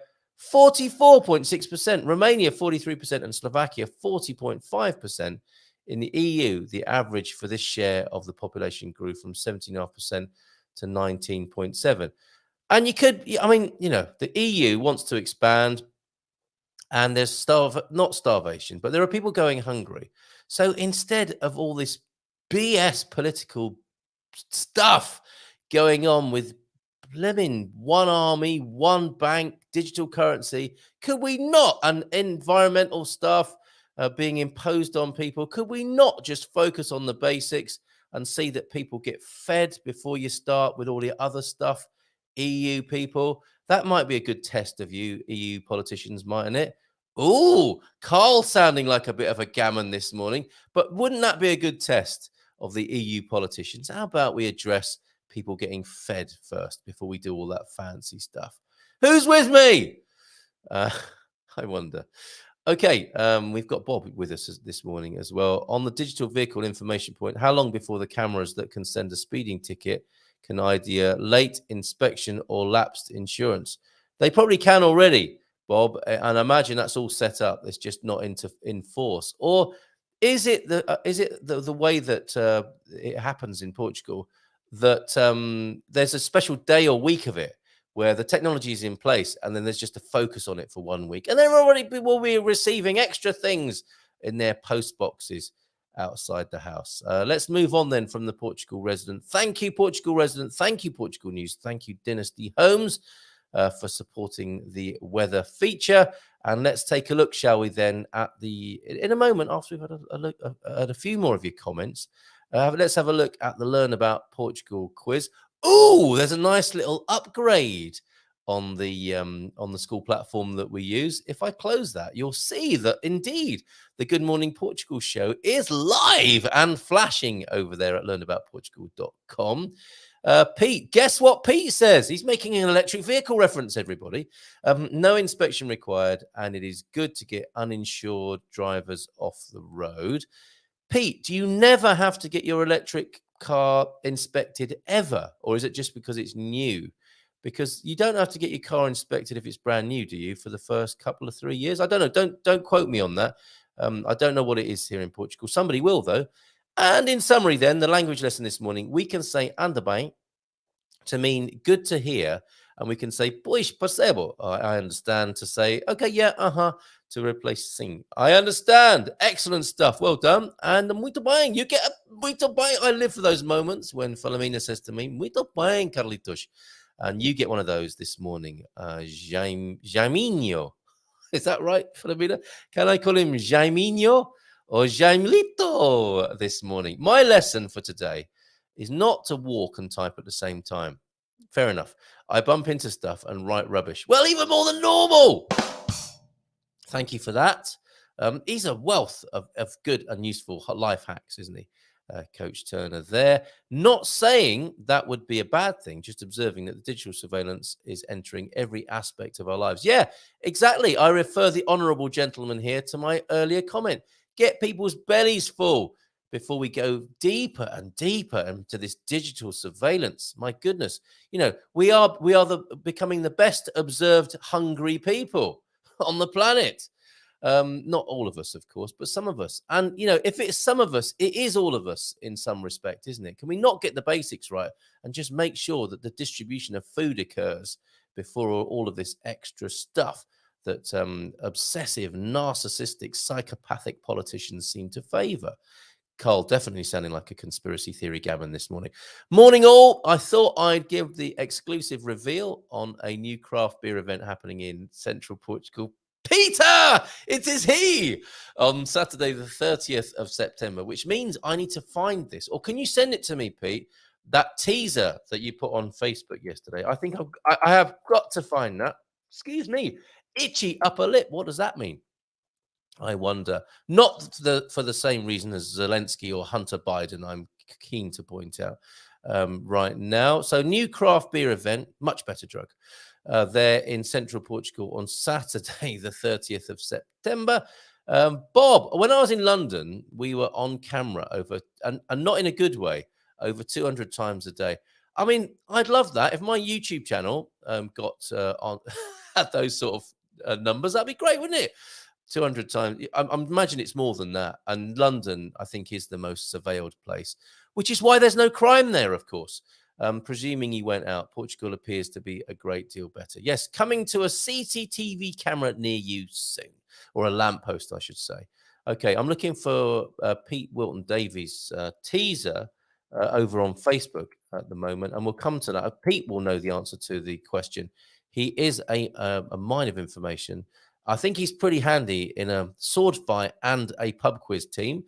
44.6%, Romania, 43%, and Slovakia, 40.5%. In the EU, the average for this share of the population grew from 17.5% to 19.7%. And the EU wants to expand, and there's not starvation, but there are people going hungry. So instead of all this BS political stuff going on with blimmin' one army, one bank, digital currency, could we not, and environmental stuff being imposed on people, could we not just focus on the basics and see that people get fed before you start with all the other stuff? EU people, that might be a good test of you, EU politicians, mightn't it? Oh, Carl sounding like a bit of a gammon this morning, but wouldn't that be a good test of the EU politicians? How about we address people getting fed first before we do all that fancy stuff? Who's with me? I wonder. Okay, we've got Bob with us this morning as well. On the digital vehicle information point, how long before the cameras that can send a speeding ticket can ID late inspection or lapsed insurance? They probably can already, Bob, and I imagine that's all set up. It's just not in force. Or is it the way that it happens in Portugal that there's a special day or week of it where the technology is in place and then there's just a focus on it for 1 week, and they will be receiving extra things in their post boxes outside the house. Let's move on then from the Portugal resident. Thank you, Portugal resident. Thank you, Portugal News. Thank you, Dynasty Homes, for supporting the weather feature. And let's take a look, shall we then, in a moment, after we've had a look at a few more of your comments, let's have a look at the Learn About Portugal quiz. Oh, there's a nice little upgrade on the school platform that we use. If I close that, you'll see that indeed the Good Morning Portugal show is live and flashing over there at learnaboutportugal.com. Pete, guess what Pete says? He's making an electric vehicle reference, everybody. No inspection required, and it is good to get uninsured drivers off the road. Pete, do you never have to get your electric car inspected ever, or is it just because it's new? Because you don't have to get your car inspected if it's brand new, do you, for the first couple of 3 years? I don't know. Don't quote me on that. I don't know what it is here in Portugal. Somebody will, though. And in summary, then, the language lesson this morning, we can say anda bem to mean good to hear, and we can say pois percebo, I understand, to say okay, yeah, to replace sim. I understand. Excellent stuff. Well done. And muito bem. You get muito bem. I live for those moments when Philomena says to me, muito bem, Carlitos. And you get one of those this morning. Jaiminho. Is that right, Philomena? Can I call him Jaiminho or Jaimlito this morning? My lesson for today is not to walk and type at the same time. Fair enough. I bump into stuff and write rubbish. Well, even more than normal. Thank you for that. He's a wealth of good and useful life hacks, isn't he? Coach Turner there. Not saying that would be a bad thing, just observing that the digital surveillance is entering every aspect of our lives. Yeah, exactly. I refer the honourable gentleman here to my earlier comment. Get people's bellies full before we go deeper and deeper into this digital surveillance. My goodness. We are becoming the best observed hungry people on the planet. Not all of us, of course, but some of us. And, if it's some of us, it is all of us in some respect, isn't it? Can we not get the basics right and just make sure that the distribution of food occurs before all of this extra stuff that obsessive, narcissistic, psychopathic politicians seem to favor? Carl, definitely sounding like a conspiracy theory gammon this morning. Morning all. I thought I'd give the exclusive reveal on a new craft beer event happening in central Portugal. Peter, it is he, on Saturday the 30th of September, which means I need to find this. Or can you send it to me, Pete? that teaser that you put on Facebook yesterday. I think I have got to find that. Excuse me, itchy upper lip. What does that mean? I wonder. Not for the same reason as Zelensky or Hunter Biden, I'm keen to point out right now. So, new craft beer event, much better drug, there in central Portugal on Saturday, the 30th of September. Bob, when I was in London, we were on camera and not in a good way, over 200 times a day. I mean, I'd love that. If my YouTube channel got on at those sort of numbers, that'd be great, wouldn't it? 200 times. I imagine it's more than that. And London, I think, is the most surveilled place, which is why there's no crime there, of course. Presuming he went out, Portugal appears to be a great deal better. Yes, coming to a CCTV camera near you soon, or a lamppost, I should say. Okay, I'm looking for Pete Wilton Davies' teaser over on Facebook at the moment, and we'll come to that. Pete will know the answer to the question. He is a mine of information. I think he's pretty handy in a sword fight and a pub quiz team.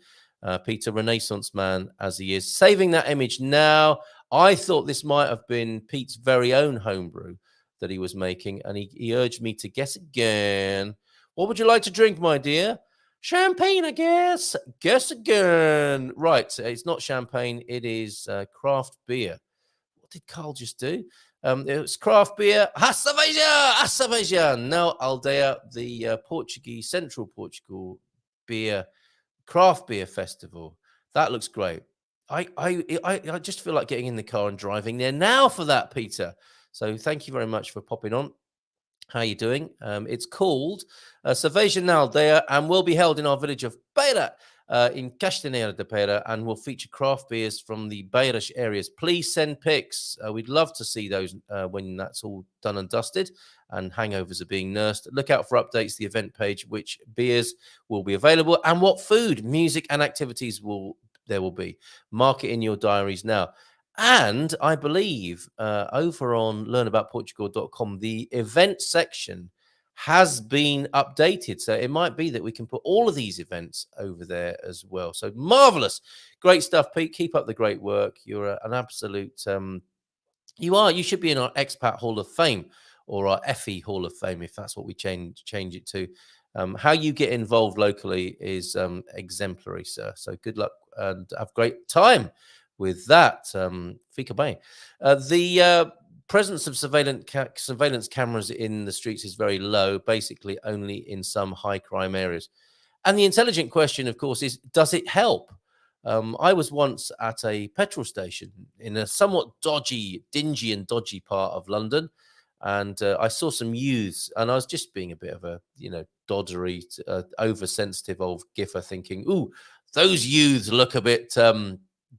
Peter, Renaissance man as he is, saving that image now. I thought this might have been Pete's very own homebrew that he was making, and he urged me to guess again. What would you like to drink, my dear? Champagne, I guess. Guess again. Right, it's not champagne. It is craft beer. What did Carl just do? It was craft beer. Cerveja. Now Aldeia, the Portuguese, Central Portugal craft beer festival. That looks great. I just feel like getting in the car and driving there now for that, Peter. So thank you very much for popping on. How are you doing? It's called Cerveja na Aldeia and will be held in our village of Beira in Castanheira de Beira, and will feature craft beers from the Beirish areas. Please send pics. We'd love to see those when that's all done and dusted and hangovers are being nursed. Look out for updates, the event page, which beers will be available and what food, music and activities there will be. Mark it in your diaries now. And I believe over on learnaboutportugal.com, the event section has been updated. So it might be that we can put all of these events over there as well. So marvelous. Great stuff, Pete. Keep up the great work. You're an absolute... You should be in our Expat Hall of Fame or our Effie Hall of Fame, if that's what we change it to. How you get involved locally is exemplary, sir. So good luck and have a great time with that. Fika bem. The presence of surveillance cameras in the streets is very low, basically only in some high crime areas. And the intelligent question, of course, is, does it help? I was once at a petrol station in a somewhat dingy and dodgy part of London, and I saw some youths, and I was just being a bit of a, doddery, oversensitive old giffer, thinking, ooh, those youths look a bit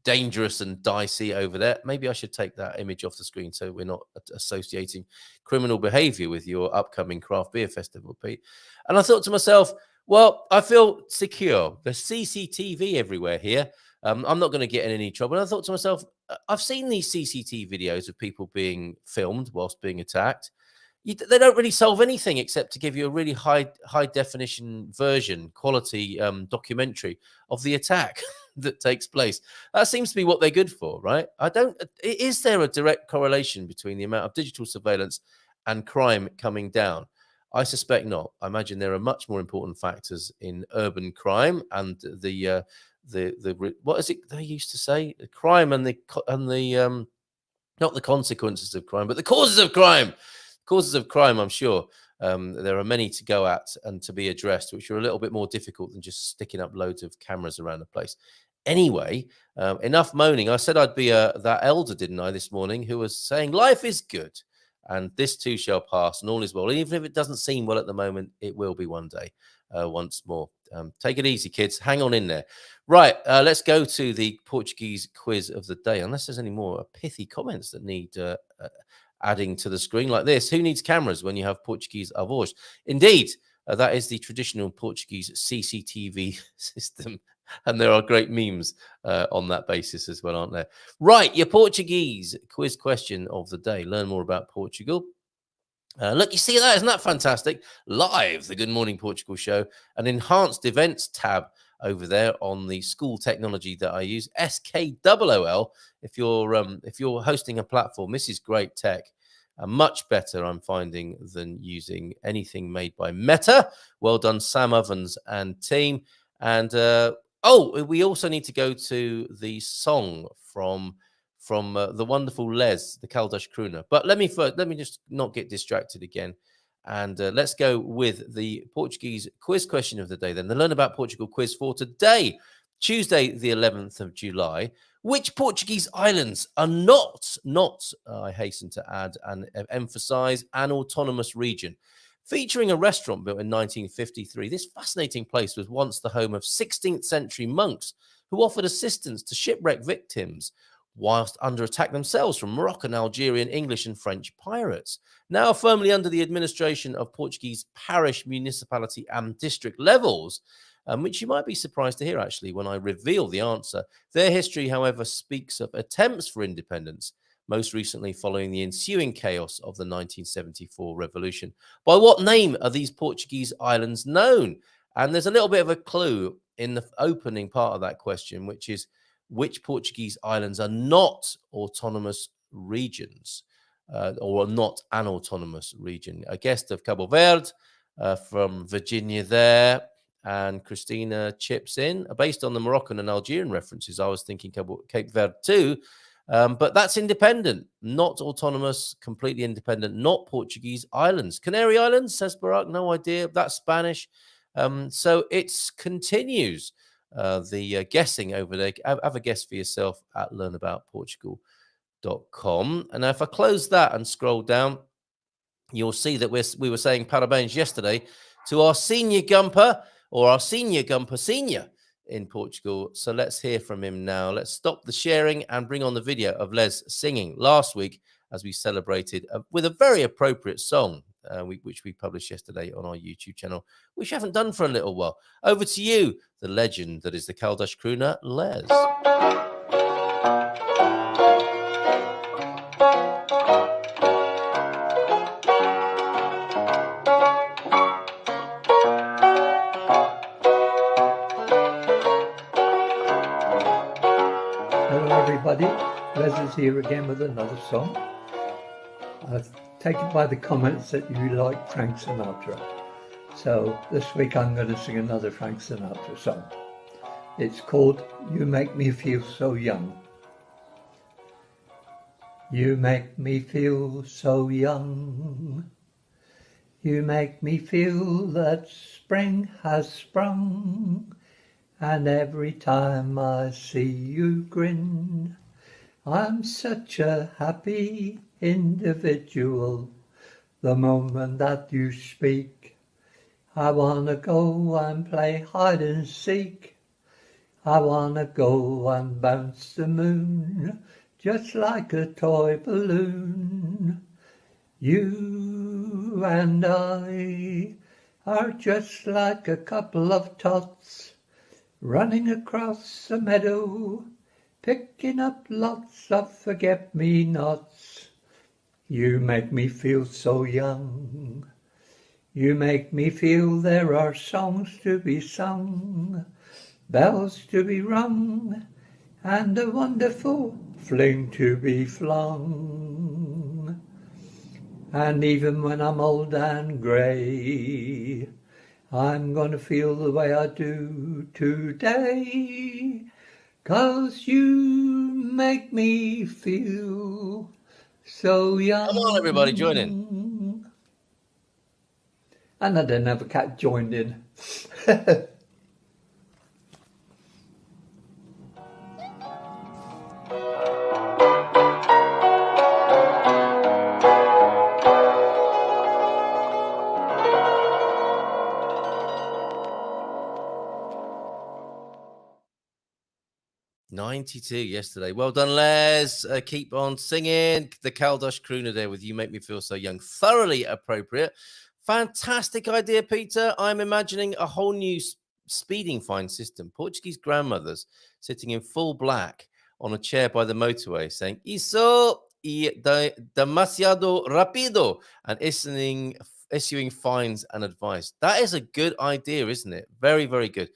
dangerous and dicey over there. Maybe I should take that image off the screen so we're not associating criminal behavior with your upcoming craft beer festival, Pete. And I thought to myself, well, I feel secure. There's CCTV everywhere here. I'm not going to get in any trouble. And I thought to myself, I've seen these CCTV videos of people being filmed whilst being attacked. They don't really solve anything except to give you a really high definition version, quality documentary of the attack that takes place. That seems to be what they're good for, right? Is there a direct correlation between the amount of digital surveillance and crime coming down? I suspect not. I imagine there are much more important factors in urban crime and the what is it they used to say? The crime and the not the consequences of crime, but the causes of crime. Causes of crime, I'm sure there are many to go at and to be addressed, which are a little bit more difficult than just sticking up loads of cameras around the place. Anyway, enough moaning. I said I'd be that elder, didn't I, this morning, who was saying life is good and this too shall pass and all is well. And even if it doesn't seem well at the moment, it will be one day once more. Take it easy, kids. Hang on in there. Right, let's go to the Portuguese quiz of the day, unless there's any more pithy comments that need adding to the screen like this. Who needs cameras when you have Portuguese avós? Indeed, that is the traditional Portuguese CCTV system. And there are great memes on that basis as well, aren't there? Right, your Portuguese quiz question of the day. Learn more about Portugal. Look, you see that? Isn't that fantastic? Live, the Good Morning Portugal show, an enhanced events tab over there on the school technology that I use, SKOOL. If you're hosting a platform, this is great tech. Much better, I'm finding, than using anything made by Meta. Well done, Sam Ovens and team. And we also need to go to the song from the wonderful Les, the Caldash crooner. But let me just not get distracted again. And let's go with the Portuguese quiz question of the day. Then the Learn About Portugal quiz for today, Tuesday, the 11th of July. Which Portuguese islands are not, I hasten to add and emphasize, an autonomous region? Featuring a restaurant built in 1953, this fascinating place was once the home of 16th century monks who offered assistance to shipwreck victims whilst under attack themselves from Moroccan, Algerian, English and French pirates. Now firmly under the administration of Portuguese parish, municipality and district levels, which you might be surprised to hear actually when I reveal the answer. Their history, however, speaks of attempts for independence, most recently following the ensuing chaos of the 1974 revolution. By what name are these Portuguese islands known? And there's a little bit of a clue in the opening part of that question, which is which Portuguese islands are not autonomous regions or are not an autonomous region. A guest of Cabo Verde from Virginia there. And Christina chips in. Based on the Moroccan and Algerian references, I was thinking Cape Verde too. But that's independent, not autonomous, completely independent, not Portuguese islands. Canary Islands, says Barack, no idea. That's Spanish. So it continues the guessing over there. Have a guess for yourself at learnaboutportugal.com. And now if I close that and scroll down, you'll see that we were saying parabéns yesterday to our senior GuMPer, or our senior GuMPer senior in Portugal. So let's hear from him now. Let's stop the sharing and bring on the video of Les singing last week as we celebrated with a very appropriate song, which we published yesterday on our YouTube channel, which we haven't done for a little while. Over to you, the legend that is the Caldash crooner, Les. Les is here again with another song. I've taken by the comments that you like Frank Sinatra. So this week I'm going to sing another Frank Sinatra song. It's called You Make Me Feel So Young. You make me feel so young. You make me feel that spring has sprung. And every time I see you grin, I'm such a happy individual. The moment that you speak, I wanna go and play hide and seek. I wanna go and bounce the moon, just like a toy balloon. You and I are just like a couple of tots, running across a meadow, picking up lots of forget-me-nots. You make me feel so young. You make me feel there are songs to be sung, bells to be rung, and a wonderful fling to be flung. And even when I'm old and grey, I'm gonna feel the way I do today, 'cause you make me feel so young. Come on, everybody, join in. And I didn't have a cat joined in. 92 yesterday. Well done, Les. Keep on singing. The Caldash crooner there with You Make Me Feel So Young. Thoroughly appropriate. Fantastic idea, Peter. I'm imagining a whole new speeding fine system. Portuguese grandmothers sitting in full black on a chair by the motorway saying, Isso demasiado rápido, and issuing fines and advice. That is a good idea, isn't it? Very, very good.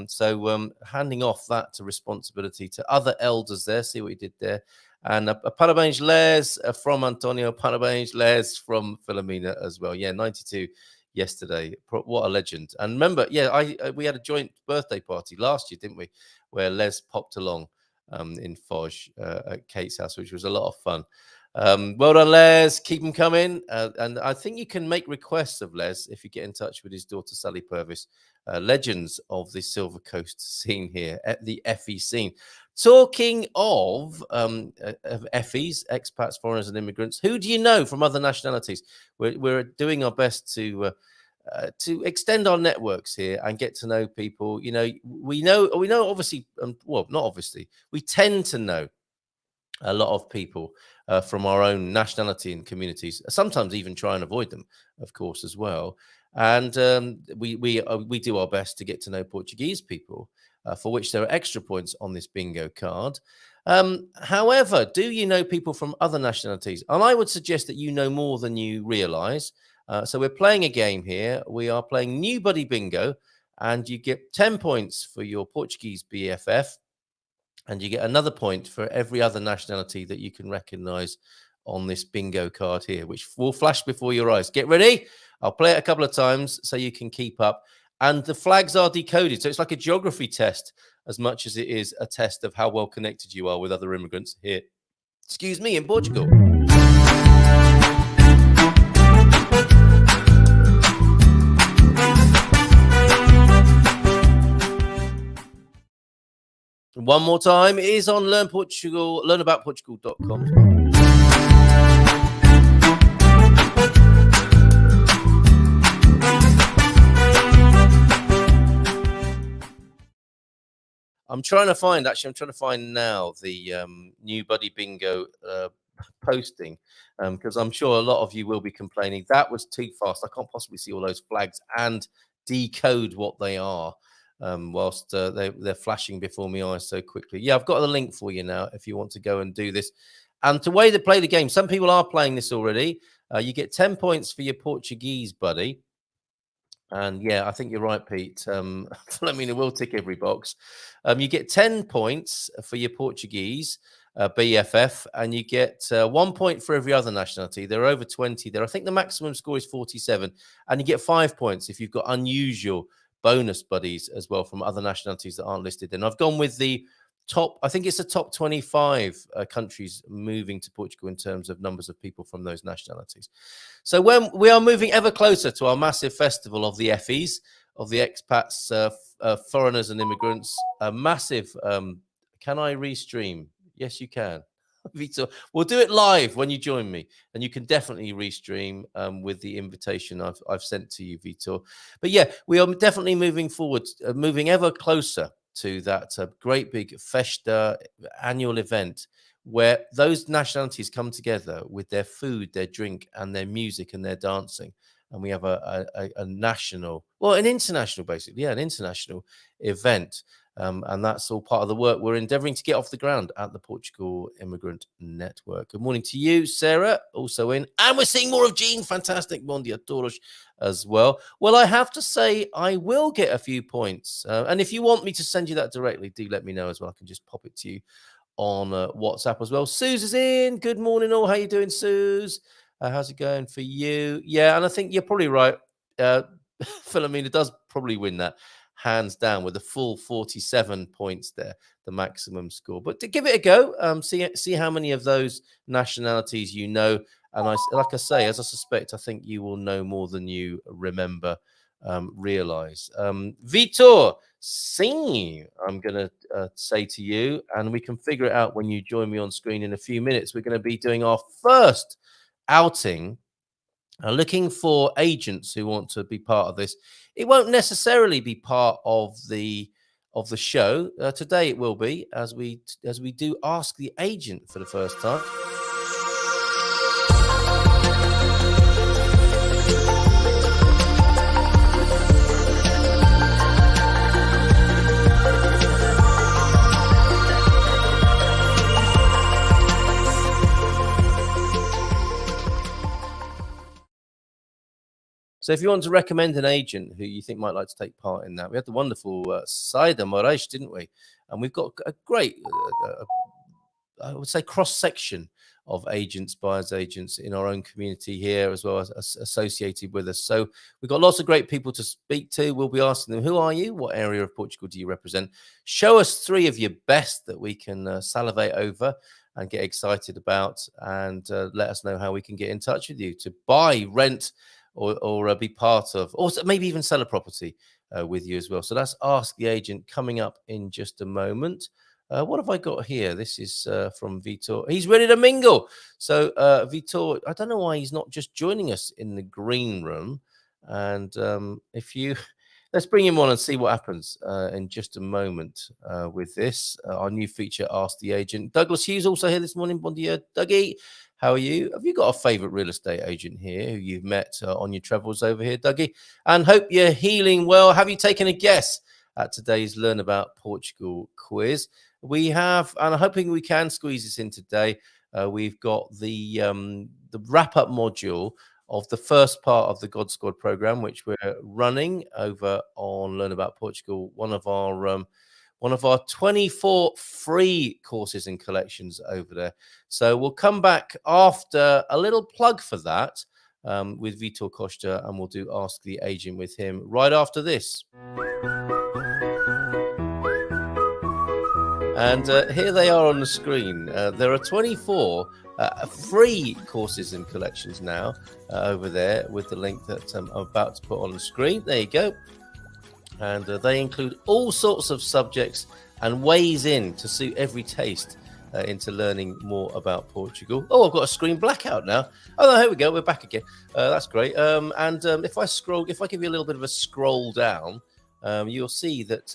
So handing off that to responsibility to other elders there. See what he did there. And a parabéns, Les, from Antonio. Parabéns, Les, from Philomena as well. Yeah, 92 yesterday. What a legend. And remember, we had a joint birthday party last year, didn't we? Where Les popped along in Foz at Kate's house, which was a lot of fun. Well done, Les. Keep them coming. And I think you can make requests of Les if you get in touch with his daughter, Sally Purvis. Legends of the Silver Coast scene here, at the FE scene. Talking of FEs, expats, foreigners and immigrants, who do you know from other nationalities? We're doing our best to extend our networks here and get to know people. You know, we know obviously, well, not obviously, we tend to know a lot of people from our own nationality and communities, sometimes even try and avoid them, of course, as well. And we do our best to get to know Portuguese people, for which there are extra points on this bingo card. However, do you know people from other nationalities? And I would suggest that you know more than you realize. So we're playing a game here. We are playing New Buddy Bingo, and you get 10 points for your Portuguese BFF, and you get another point for every other nationality that you can recognize on this bingo card here, which will flash before your eyes. Get ready. I'll play it a couple of times so you can keep up. And the flags are decoded. So it's like a geography test as much as it is a test of how well connected you are with other immigrants here, in Portugal. One more time, it is on learnaboutportugal.com. I'm trying to find now the New Buddy Bingo posting, because I'm sure a lot of you will be complaining that was too fast. I can't possibly see all those flags and decode what they are whilst they're flashing before my eyes so quickly. Yeah, I've got the link for you now if you want to go and do this. And the way they play the game, some people are playing this already. You get 10 points for your Portuguese buddy. And yeah, I think you're right, Pete. Philomena will tick every box. You get 10 points for your Portuguese BFF, and you get 1 point for every other nationality. There are over 20 there. I think the maximum score is 47, and you get 5 points if you've got unusual bonus buddies as well from other nationalities that aren't listed. And I've gone with the top, I think it's the top 25 countries moving to Portugal in terms of numbers of people from those nationalities. So when we are moving ever closer to our massive festival of the FEs, of the expats, foreigners and immigrants, a massive, can I restream? Yes, you can. Vitor, we'll do it live when you join me, and you can definitely restream with the invitation I've sent to you, Vitor. But yeah, we are definitely moving forward, moving ever closer to that great big festa annual event where those nationalities come together with their food, their drink, and their music and their dancing. And we have a national, well, an international, basically, an international event. And that's all part of the work we're endeavoring to get off the ground at the Portugal Immigrant Network. Good morning to you, Sarah, also in. And we're seeing more of Jean. Fantastic. Bom dia todos as well. Well, I have to say, I will get a few points. And if you want me to send you that directly, do let me know as well. I can just pop it to you on WhatsApp as well. Suze is in. Good morning, all. How you doing, Suze? How's it going for you? Yeah, and I think you're probably right. Philomena does probably win that, hands down, with a full 47 points there, the maximum score. But to give it a go, see how many of those nationalities you know. And like I say, as I suspect, I think you will know more than you remember, realize. Vitor, sim, I'm going to say to you, and we can figure it out when you join me on screen in a few minutes. We're going to be doing our first outing, looking for agents who want to be part of this. It won't necessarily be part of the show. Today it will be, as we do ask the agent for the first time. So if you want to recommend an agent who you think might like to take part in that, we had the wonderful Saida Moraes, didn't we? And we've got a great, I would say, cross-section of agents, buyers agents in our own community here, as well as associated with us. So we've got lots of great people to speak to. We'll be asking them, who are you? What area of Portugal do you represent? Show us 3 of your best that we can salivate over and get excited about, and let us know how we can get in touch with you to buy, rent, or be part of, or maybe even sell a property with you as well. So that's Ask the Agent coming up in just a moment. What have I got here? This is from Vitor. He's ready to mingle. So Vitor, I don't know why he's not just joining us in the green room. And if you, let's bring him on and see what happens in just a moment with this. Our new feature, Ask the Agent. Douglas Hughes also here this morning. Bon dia, Dougie. How are you? Have you got a favorite real estate agent here who you've met on your travels over here, Dougie? And hope you're healing well. Have you taken a guess at today's Learn About Portugal quiz? We have, and I'm hoping we can squeeze this in today. We've got the wrap-up module of the first part of the God Squad program, which we're running over on Learn About Portugal, one of our 24 free courses and collections over there. So we'll come back after a little plug for that with Vitor Costa, and we'll do Ask the Agent with him right after this. And here they are on the screen. There are 24 free courses and collections now over there with the link that I'm about to put on the screen. There you go. And they include all sorts of subjects and ways in to suit every taste into learning more about Portugal. Oh, I've got a screen blackout now. Oh, no, here we go. We're back again. That's great. If I give you a little bit of a scroll down, you'll see that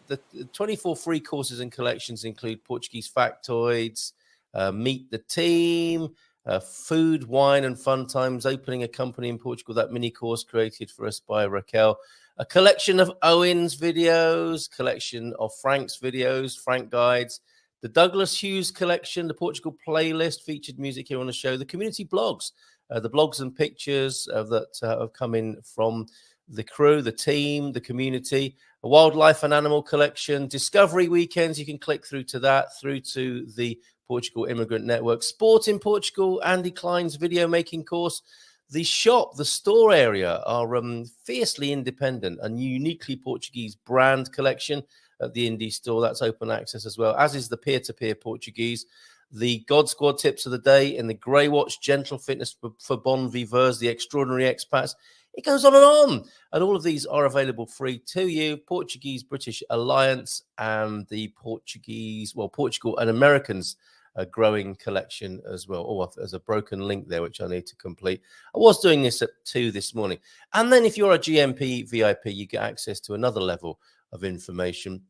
the 24 free courses and collections include Portuguese factoids, meet the team, food, wine, and fun times, opening a company in Portugal, that mini course created for us by Raquel, a collection of Owen's videos, collection of Frank's videos, Frank guides, the Douglas Hughes collection, the Portugal playlist, featured music here on the show, the community blogs, the blogs and pictures that have come in from the crew, the team, the community, a wildlife and animal collection, discovery weekends. You can click through to that, through to the Portugal Immigrant Network, sport in Portugal, Andy Klein's video making course, the shop, the store area, our fiercely independent and uniquely Portuguese brand collection at the Indie store. That's open access as well, as is the peer-to-peer Portuguese, the God Squad tips of the day in the Grey Watch, gentle fitness for Bon Viveurs, the extraordinary expats. It goes on and on. And all of these are available free to you. Portuguese-British Alliance and the Portugal and Americans growing collection as well. Oh, there's a broken link there, which I need to complete. I was doing this at 2 this morning. And then if you're a GMP VIP, you get access to another level of information,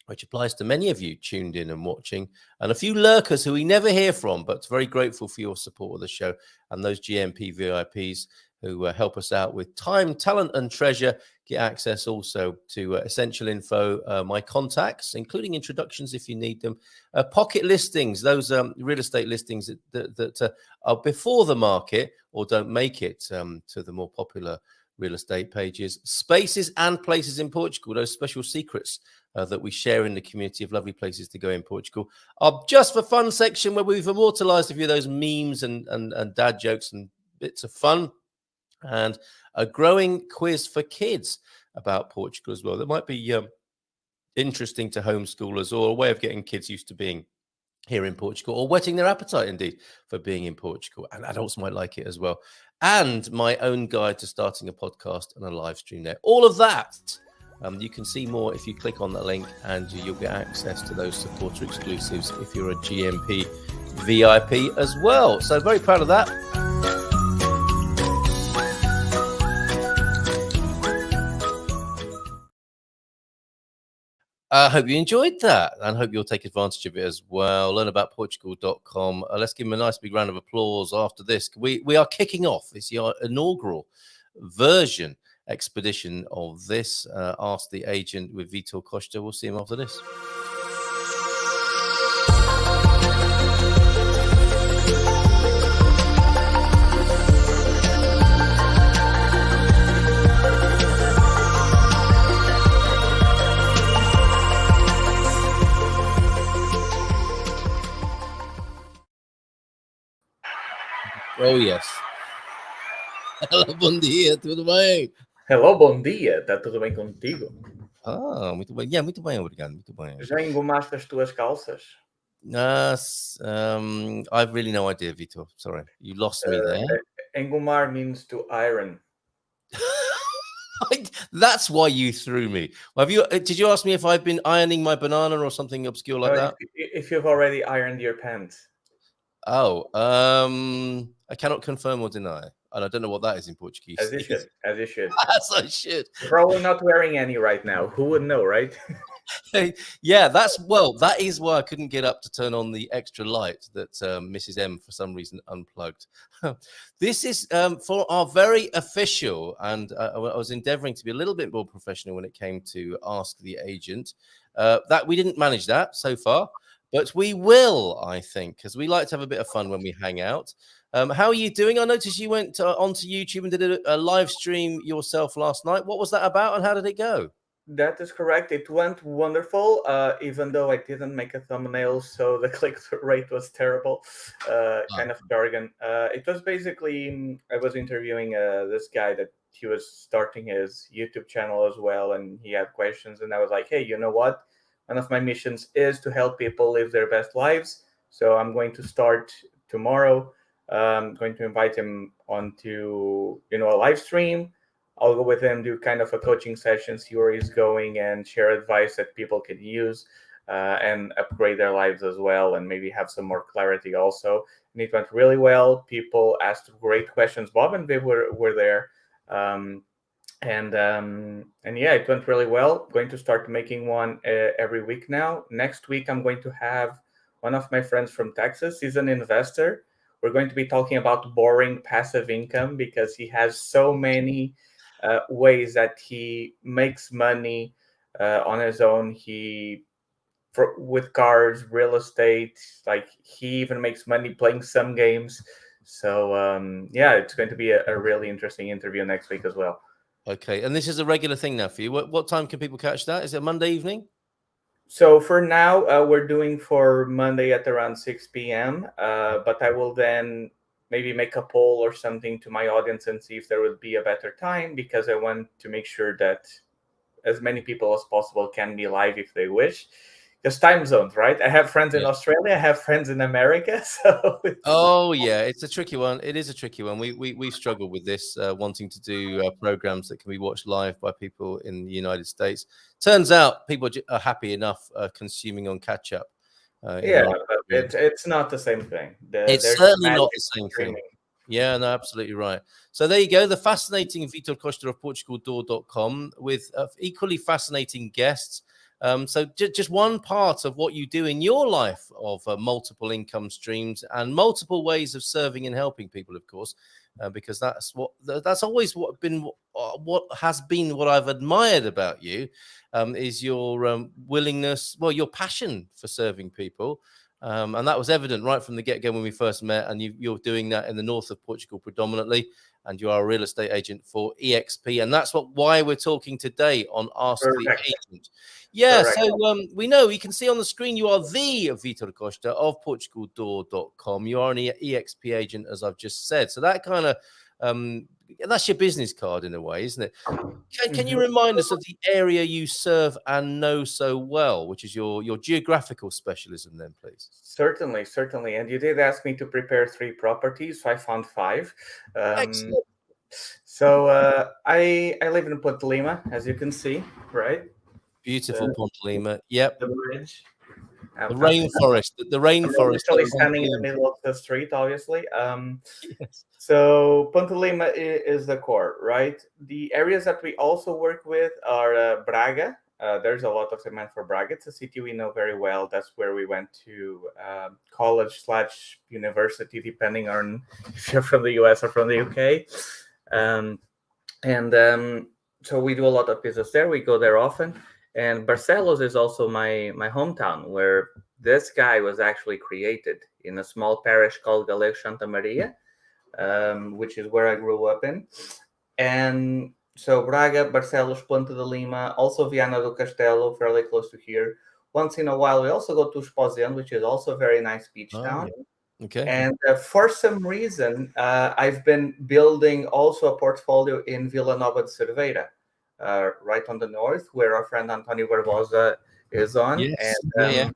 which applies to many of you tuned in and watching, and a few lurkers who we never hear from, but very grateful for your support of the show, and those GMP VIPs who help us out with time, talent, and treasure, get access also to essential info, my contacts, including introductions if you need them, pocket listings, those real estate listings that are before the market or don't make it to the more popular real estate pages, spaces and places in Portugal, those special secrets that we share in the community of lovely places to go in Portugal, are just for fun section where we've immortalized a few of those memes and dad jokes and bits of fun, and a growing quiz for kids about Portugal as well. That might be interesting to homeschoolers, or a way of getting kids used to being here in Portugal, or whetting their appetite indeed for being in Portugal. And adults might like it as well. And my own guide to starting a podcast and a live stream there. All of that. You can see more if you click on that link, and you'll get access to those supporter exclusives if you're a GMP VIP as well. So very proud of that. I hope you enjoyed that, and hope you'll take advantage of it as well. Learnaboutportugal.com. Let's give them a nice big round of applause after this. We are kicking off. It's the inaugural version expedition of this Ask the Agent with Vitor Costa. We'll see him after this. Oh, yes. Hello, bom dia, tudo bem? Hello, bom dia, tá tudo bem contigo? Muito bem. Yeah, muito bem, obrigado, muito bem. Já engomaste as tuas calças? I've really no idea, Vitor. Sorry, you lost me there. Engomar means to iron. That's why you threw me. Have you? Did you ask me if I've been ironing my banana or something obscure like that? If you've already ironed your pants. Oh, I cannot confirm or deny, and I don't know what that is in Portuguese. As you should. As you should. As I should. You're probably not wearing any right now. Who would know, right? Yeah, that is why I couldn't get up to turn on the extra light that Mrs. M for some reason unplugged. This is for our very official, and I was endeavoring to be a little bit more professional when it came to Ask the Agent. That we didn't manage that so far, but we will, I think, because we like to have a bit of fun when we hang out. How are you doing? I noticed you went onto YouTube and did a live stream yourself last night. What was that about, and how did it go? That is correct. It went wonderful, even though I didn't make a thumbnail, so the click rate was terrible, kind of jargon. It was basically, I was interviewing this guy that he was starting his YouTube channel as well, and he had questions, and I was like, hey, you know what? One of my missions is to help people live their best lives, so I'm going to start tomorrow. I'm going to invite him onto, a live stream. I'll go with him, do kind of a coaching session, see where he's going, and share advice that people can use and upgrade their lives as well, and maybe have some more clarity also. And it went really well. People asked great questions. Bob and Viv were there. And yeah, it went really well. Going to start making one every week now. Next week, I'm going to have one of my friends from Texas. He's an investor. We're going to be talking about boring passive income because he has so many ways that he makes money on his own. With cars, real estate, like he even makes money playing some games. So yeah, it's going to be a really interesting interview next week as well. Okay, and this is a regular thing now for you. What time can people catch that? Is it Monday evening? So for now, we're doing for Monday at around 6 p.m. But I will then maybe make a poll or something to my audience and see if there would be a better time, because I want to make sure that as many people as possible can be live if they wish. Because time zones, right? I have friends in Australia, I have friends in America. So it's a tricky one. It is a tricky one. We've struggled with this, wanting to do programs that can be watched live by people in the United States. Turns out people are happy enough consuming on catch up. But it's not the same thing. It's certainly not the same thing. Yeah, no, absolutely right. So there you go. The fascinating Vitor Costa of PortugalDoor.com with equally fascinating guests. So just one part of what you do in your life of multiple income streams and multiple ways of serving and helping people, of course, because that's always what has been what I've admired about you, is your willingness, your passion for serving people. And that was evident right from the get-go when we first met, and you're doing that in the north of Portugal predominantly, and you are a real estate agent for EXP, and that's why we're talking today on Ask the Agent. Yeah, correct. So we know, you can see on the screen, you are the Vitor Costa of PortugalDoor.com. You are an EXP agent, as I've just said. So that kind of, that's your business card in a way, isn't it? Can you remind us of the area you serve and know so well, which is your geographical specialism then, please? Certainly. And you did ask me to prepare 3 properties, so I found 5. Excellent. So I live in Ponte Lima, as you can see, right? Beautiful Ponte Lima. Yep. The bridge. The rainforest. The rainforest. I'm literally standing in the middle of the street, obviously. Yes. So Ponte Lima is the core, right? The areas that we also work with are Braga. There's a lot of demand for Braga. It's a city we know very well. That's where we went to college/university, depending on if you're from the US or from the UK. So we do a lot of business there. We go there often. And Barcelos is also my hometown, where this guy was actually created in a small parish called Galego Santa Maria, which is where I grew up in. And so Braga, Barcelos, Ponte de Lima, also Viana do Castelo, fairly close to here. Once in a while, we also go to Esposende, which is also a very nice beach town. Okay. And for some reason, I've been building also a portfolio in Vila Nova de Cerveira, right on the north, where our friend Antonio Barbosa is on. Yes. And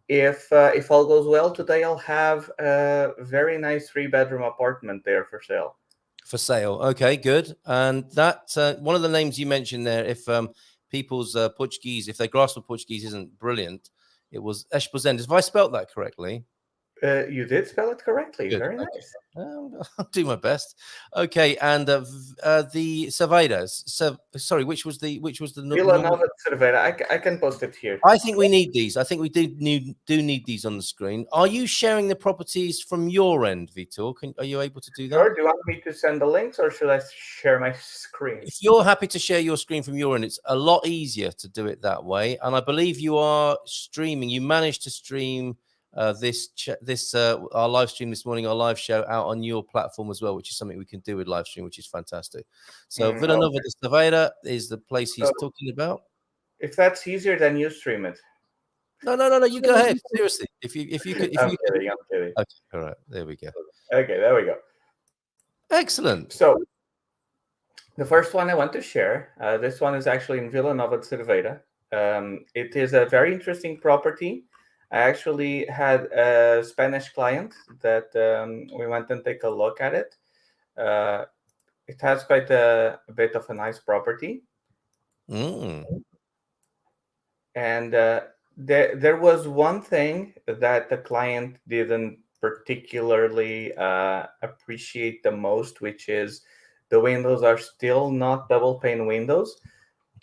if all goes well today, I'll have a very nice 3-bedroom apartment there for sale. For sale. Okay, good. And that one of the names you mentioned there, if people's Portuguese, if their grasp of Portuguese isn't brilliant, it was Esposende. Have I spelt that correctly? You did spell it correctly. Good. Very Okay. nice. I'll do my best. Okay, and the Cerveiras. So, sorry, which was the Vila Nova de Cerveira. I can post it here. I think we need these. I think we do need these on the screen. Are you sharing the properties from your end, Vitor? Are you able to do that? Sure. Do you want me to send the links, or should I share my screen? If you're happy to share your screen from your end, it's a lot easier to do it that way. And I believe you are streaming. You managed to stream our live stream this morning, our live show out on your platform as well, which is something we can do with live stream, which is fantastic. So Vila Nova de Cerveira is the place he's talking about. If that's easier, then you stream it. No. You go ahead. Seriously, if you could. I'm kidding. Okay, all right. There we go. Okay, there we go. Excellent. So the first one I want to share. This one is actually in Vila Nova de Cerveira. It is a very interesting property. I actually had a Spanish client that we went and take a look at it. It has quite a bit of a nice property. And there was one thing that the client didn't particularly appreciate the most, which is the windows are still not double pane windows.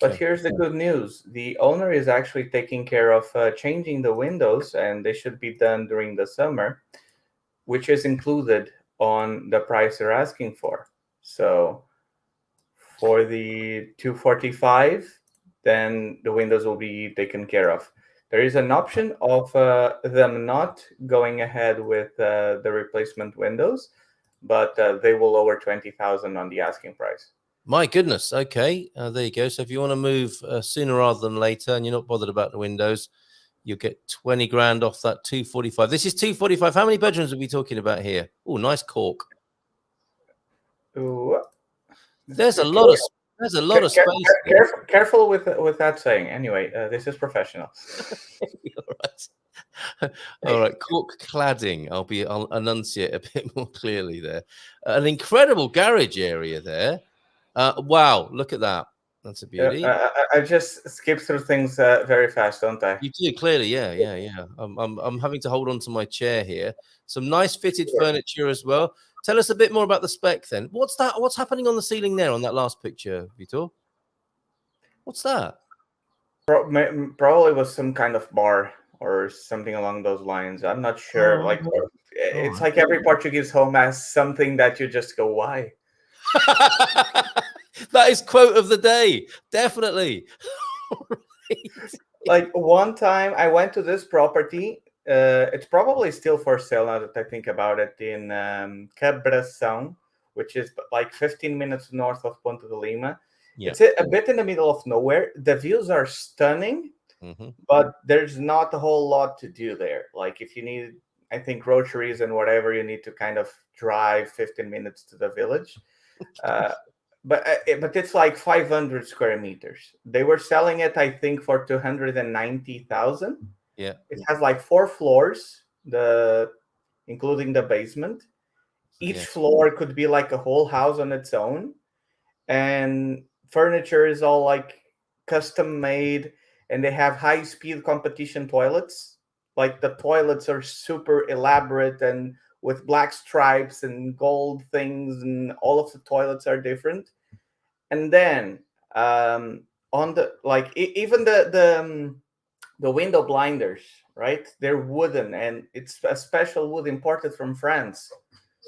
But here's the good news. The owner is actually taking care of changing the windows, and they should be done during the summer, which is included on the price they're asking for. So for the 245, then the windows will be taken care of. There is an option of them not going ahead with the replacement windows, but they will lower 20,000 on the asking price. My goodness. Okay, there you go. So if you want to move sooner rather than later, and you're not bothered about the windows, you'll get 20 grand off that 245. This is 245. How many bedrooms are we talking about here? Oh, nice cork. Ooh. There's a lot of space. Careful with that saying. Anyway, this is professional. All right. Cork cladding. I'll enunciate a bit more clearly there. An incredible garage area there. Wow, look at that. That's a beauty. I just skip through things very fast, don't I? You do, clearly. Yeah. I'm having to hold on to my chair here. Some nice fitted furniture as well. Tell us a bit more about the spec then. What's that? What's happening on the ceiling there on that last picture, Vitor? What's that? Probably was some kind of bar or something along those lines. I'm not sure. It's like every Portuguese home has something that you just go, why? That is quote of the day. Definitely. Right. Like one time I went to this property. It's probably still for sale now that I think about it, in Quebração, which is like 15 minutes north of Ponte de Lima. Yeah. It's a bit in the middle of nowhere. The views are stunning, but there's not a whole lot to do there. Like if you need, I think, groceries and whatever, you need to kind of drive 15 minutes to the village. But it's like 500 square meters. They were selling it, I think, for 290,000. Yeah. It has like 4 floors, including the basement. Each floor could be like a whole house on its own. And furniture is all like custom made, and they have high-speed competition toilets. Like the toilets are super elaborate and with black stripes and gold things, and all of the toilets are different. And then on the even the window blinders, right? They're wooden, and it's a special wood imported from France.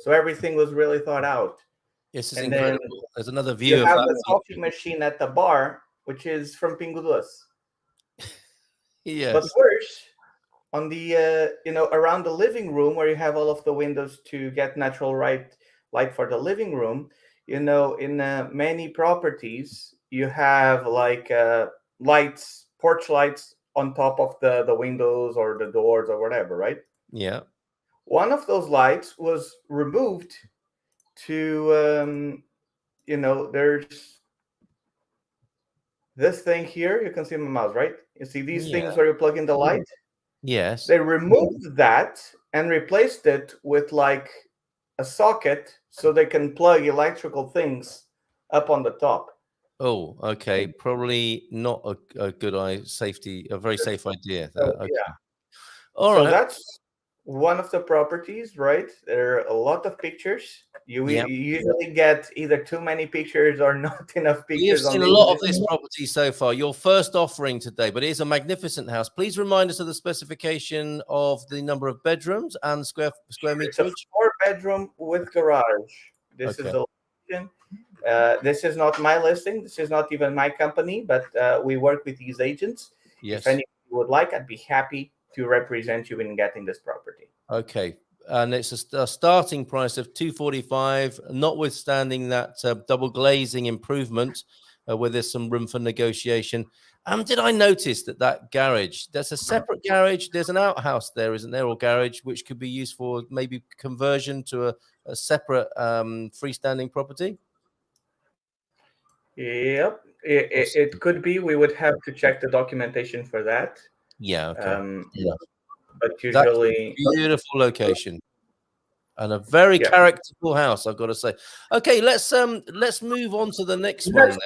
So everything was really thought out. This is incredible. There's another view of that. You have the coffee machine at the bar, which is from Pingo Doce. Yes. But worse, on the around the living room, where you have all of the windows to get natural light for the living room, in many properties you have like lights, porch lights on top of the windows or the doors or whatever, right? Yeah. one of those lights was removed to, there's this thing here. You can see my mouse, right? You see these things where you plug in the light? Yes. They removed that and replaced it with like a socket so they can plug electrical things up on the top. Oh, okay. Probably not a good a very safe idea. Okay. Yeah. All So right. that's one of the properties, right? There are a lot of pictures. You usually get either too many pictures or not enough pictures. We have seen a lot of this property so far. Your first offering today, but it is a magnificent house. Please remind us of the specification of the number of bedrooms and square meterage. It's a 4-bedroom with garage. This is the location. This is not my listing. This is not even my company, but we work with these agents. Yes. If anyone would like, I'd be happy to represent you in getting this property. Okay. And it's a starting price of 245, notwithstanding that double glazing improvement, where there's some room for negotiation. Did I notice that garage, there's a separate garage, there's an outhouse there, isn't there, or garage, which could be used for maybe conversion to a separate freestanding property? Yep, it could be. We would have to check the documentation for that. Yeah, okay. But usually, beautiful location and a very characterful house, I've got to say. Okay, let's move on to the next one.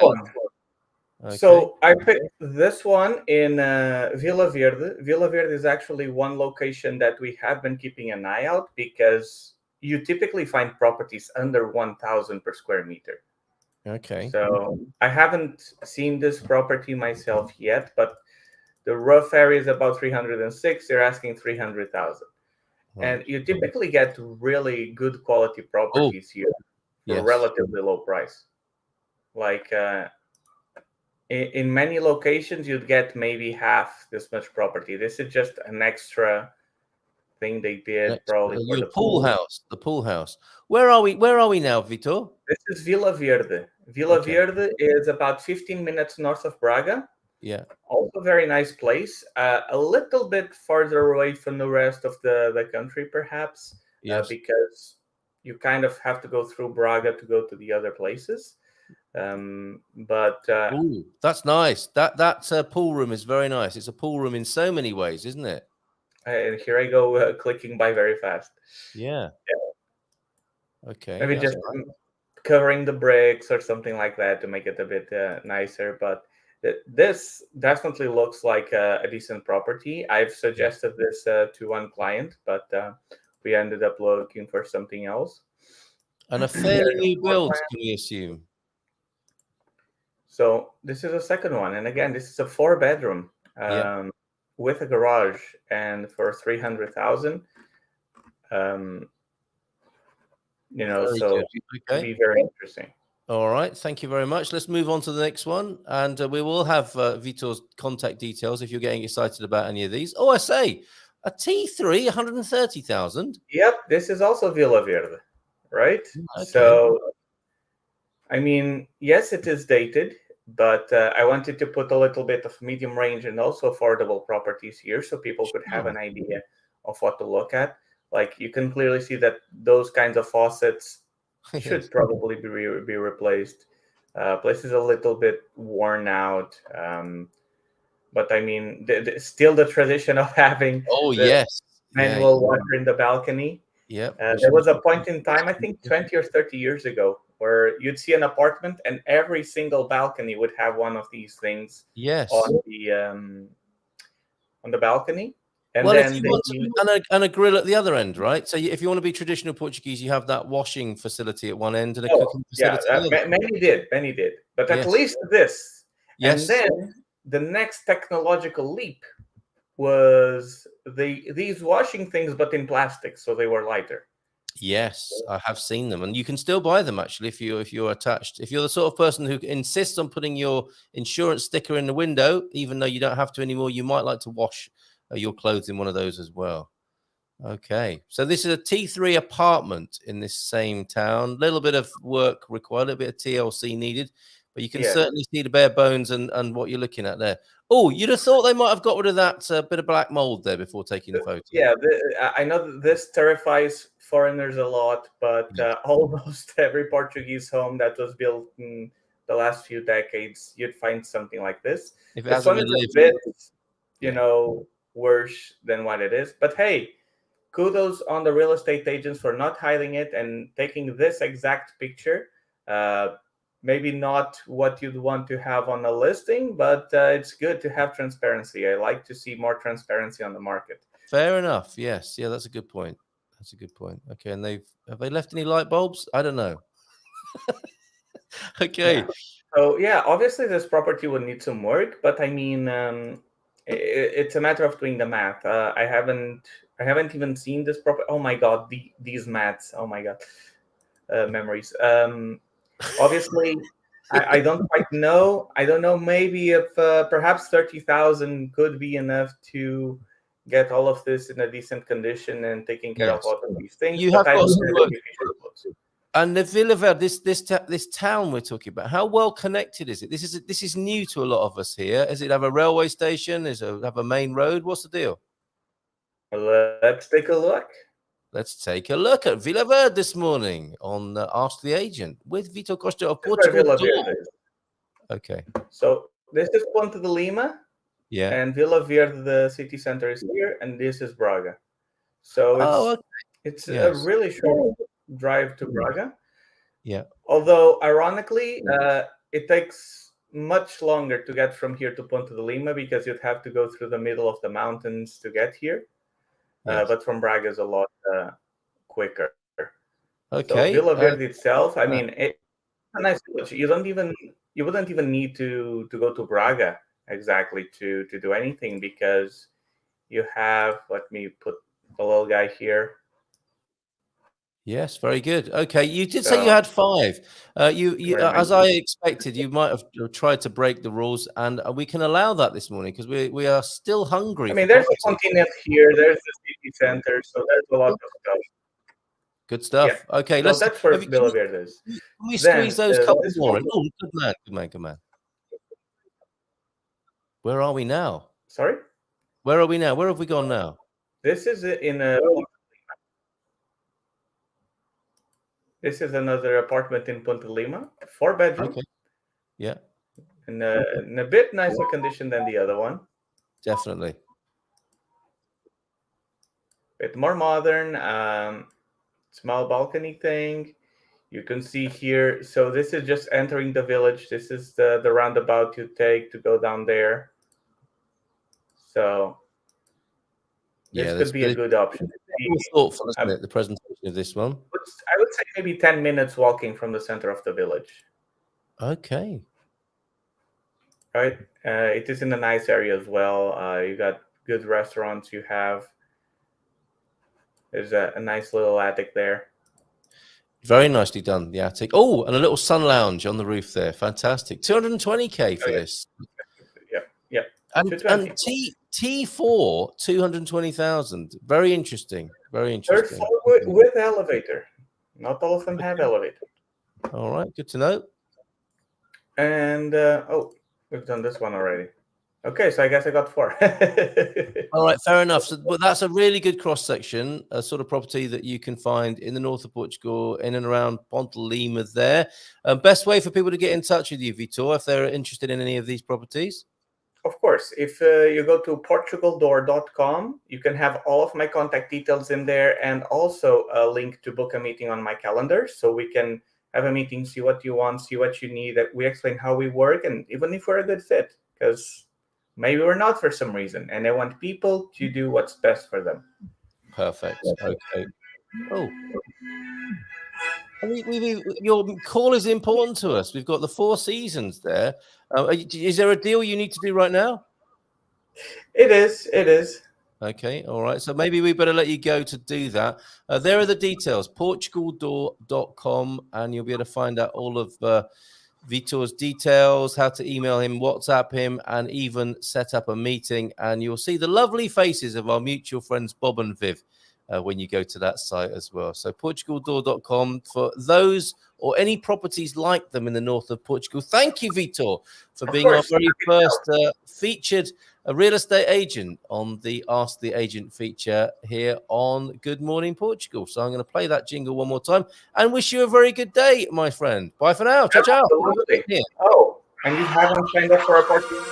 Okay. So I picked this one in Vila Verde. Vila Verde is actually one location that we have been keeping an eye out because you typically find properties under 1,000 per square meter. Okay. So I haven't seen this property myself yet, but the rough area is about 306. They're asking 300,000. And you typically get really good quality properties here for a relatively low price. Like in many locations, you'd get maybe half this much property. This is just an extra thing they did probably for the pool house. The pool house. Where are we now, Vitor? This is Vila Verde. Vila Verde is about 15 minutes north of Braga. Yeah. Also very nice place. A little bit farther away from the rest of the country, perhaps, because you kind of have to go through Braga to go to the other places. But that's nice. That pool room is very nice. It's a pool room in so many ways, isn't it? And here I go clicking by very fast. Yeah. Okay. Maybe just covering the bricks or something like that to make it a bit nicer. But this definitely looks like a decent property. I've suggested this to one client, but we ended up looking for something else. And a fairly new build, can we assume? So this is a second one. And again, this is a 4-bedroom with a garage and for 300,000. So it could be very interesting. All right, thank you very much. Let's move on to the next one, and we will have Vitor's contact details if you're getting excited about any of these. Oh, I say, a T3, 130,000. Yep, this is also Vila Verde, right? Okay. So, I mean, yes, it is dated, but I wanted to put a little bit of medium range and also affordable properties here so people could have an idea of what to look at. Like, you can clearly see that those kinds of faucets should probably be replaced. Place is a little bit worn out, but I mean, still the tradition of having manual water in the balcony. Yeah, there was a point in time, I think 20 or 30 years ago, where you'd see an apartment and every single balcony would have one of these things on the balcony. And then and a grill at the other end, right? So if you want to be traditional Portuguese, you have that washing facility at one end and a cooking facility at the other. Many did. But at least this. Yes. And then the next technological leap was these washing things, but in plastic, so they were lighter. Yes, I have seen them, and you can still buy them actually if you're attached. If you're the sort of person who insists on putting your insurance sticker in the window, even though you don't have to anymore, you might like to wash your clothes in one of those as well. Okay, so this is a T3 apartment in this same town. A little bit of work required, a little bit of TLC needed, but you can certainly see the bare bones and what you're looking at there. Oh, you'd have thought they might have got rid of that bit of black mold there before taking the photo. Yeah, I know that this terrifies foreigners a lot, but almost every Portuguese home that was built in the last few decades, you'd find something like this. If it This one is a bit, worse than what it is. But hey, kudos on the real estate agents for not hiding it and taking this exact picture. Maybe not what you'd want to have on a listing, but it's good to have transparency. I like to see more transparency on the market. Fair enough. Yes. Yeah, that's a good point. That's a good point. Okay, and have they left any light bulbs? I don't know. Okay. Yeah. So yeah, obviously this property would need some work, but I mean, it's a matter of doing the math. I haven't even seen this property. Oh my god, these maths. Oh my god, memories. Obviously, I don't quite know. I don't know. Maybe if perhaps 30,000 could be enough to get all of this in a decent condition and taking care of all of these things. You have got some work. And the Vila Verde, this town we're talking about, how well connected is it? This is new to a lot of us here. Does it have a railway station? Does it have a main road? What's the deal? Let's take a look. Let's take a look at Vila Verde this morning on Ask the Agent with Vitor Costa of Portugal. Okay. So this is Ponte de Lima. Yeah. And Vila Verde, the city center, is here, and this is Braga. So it's a really short drive to Braga. Yeah. Although, ironically, it takes much longer to get from here to Ponte de Lima because you'd have to go through the middle of the mountains to get here. But from Braga is a lot quicker. Okay. So Vila Verde itself, I mean, it's a nice village. You wouldn't even need to go to Braga exactly to do anything because you have. Let me put the little guy here. Yes, very good. Okay, you did say you had 5. You as I expected, you might have tried to break the rules, and we can allow that this morning because we are still hungry. I mean, there's a continent here. There's the city center, so there's a lot of stuff. Good stuff. Yeah. Okay, so that's where Vila Verde is. Can we squeeze those couple more in? Oh, good man. Where are we now? Sorry? Where are we now? Where have we gone now? This is in a... This is another apartment in Ponte Lima, 4-bedroom. Okay. Yeah. In a bit nicer condition than the other one. Definitely. Bit more modern. Small balcony thing. You can see here. So this is just entering the village. This is the roundabout you take to go down there. So this could be a good option. Thoughtful, isn't it? The presentation of this one. I would say maybe 10 minutes walking from the center of the village. Okay. Right. It is in a nice area as well. You got good restaurants. There's a nice little attic there. Very nicely done, the attic. Oh, and a little sun lounge on the roof there. Fantastic. 220K for this. Yeah. And T4, 220,000. Very interesting. Very interesting. With elevator. Not all of them have elevator. All right, good to know. And we've done this one already. Okay, so I guess I got 4. All right, fair enough. So, but that's a really good cross section, a sort of property that you can find in the north of Portugal, in and around Ponte Lima. There, best way for people to get in touch with you, Vitor, if they're interested in any of these properties. Of course, if you go to portugaldoor.com, you can have all of my contact details in there and also a link to book a meeting on my calendar. So we can have a meeting, see what you want, see what you need. We explain how we work and even if we're a good fit, because maybe we're not for some reason. And I want people to do what's best for them. Perfect. Okay. Oh. Your call is important to us. We've got the 4 seasons there. Is there a deal you need to do right now? It is. Okay, all right. So maybe we better let you go to do that. There are the details, portugaldoor.com, and you'll be able to find out all of Vitor's details, how to email him, WhatsApp him, and even set up a meeting. And you'll see the lovely faces of our mutual friends, Bob and Viv. when you go to that site as well. So portugaldoor.com for those or any properties like them in the north of Portugal. Thank you, Vitor, for being our very first featured real estate agent on the Ask the Agent feature here on Good Morning Portugal. So I'm going to play that jingle one more time and wish you a very good day, my friend. Bye for now. Ciao, ciao. Absolutely. Oh, and you haven't signed up for a Portugal.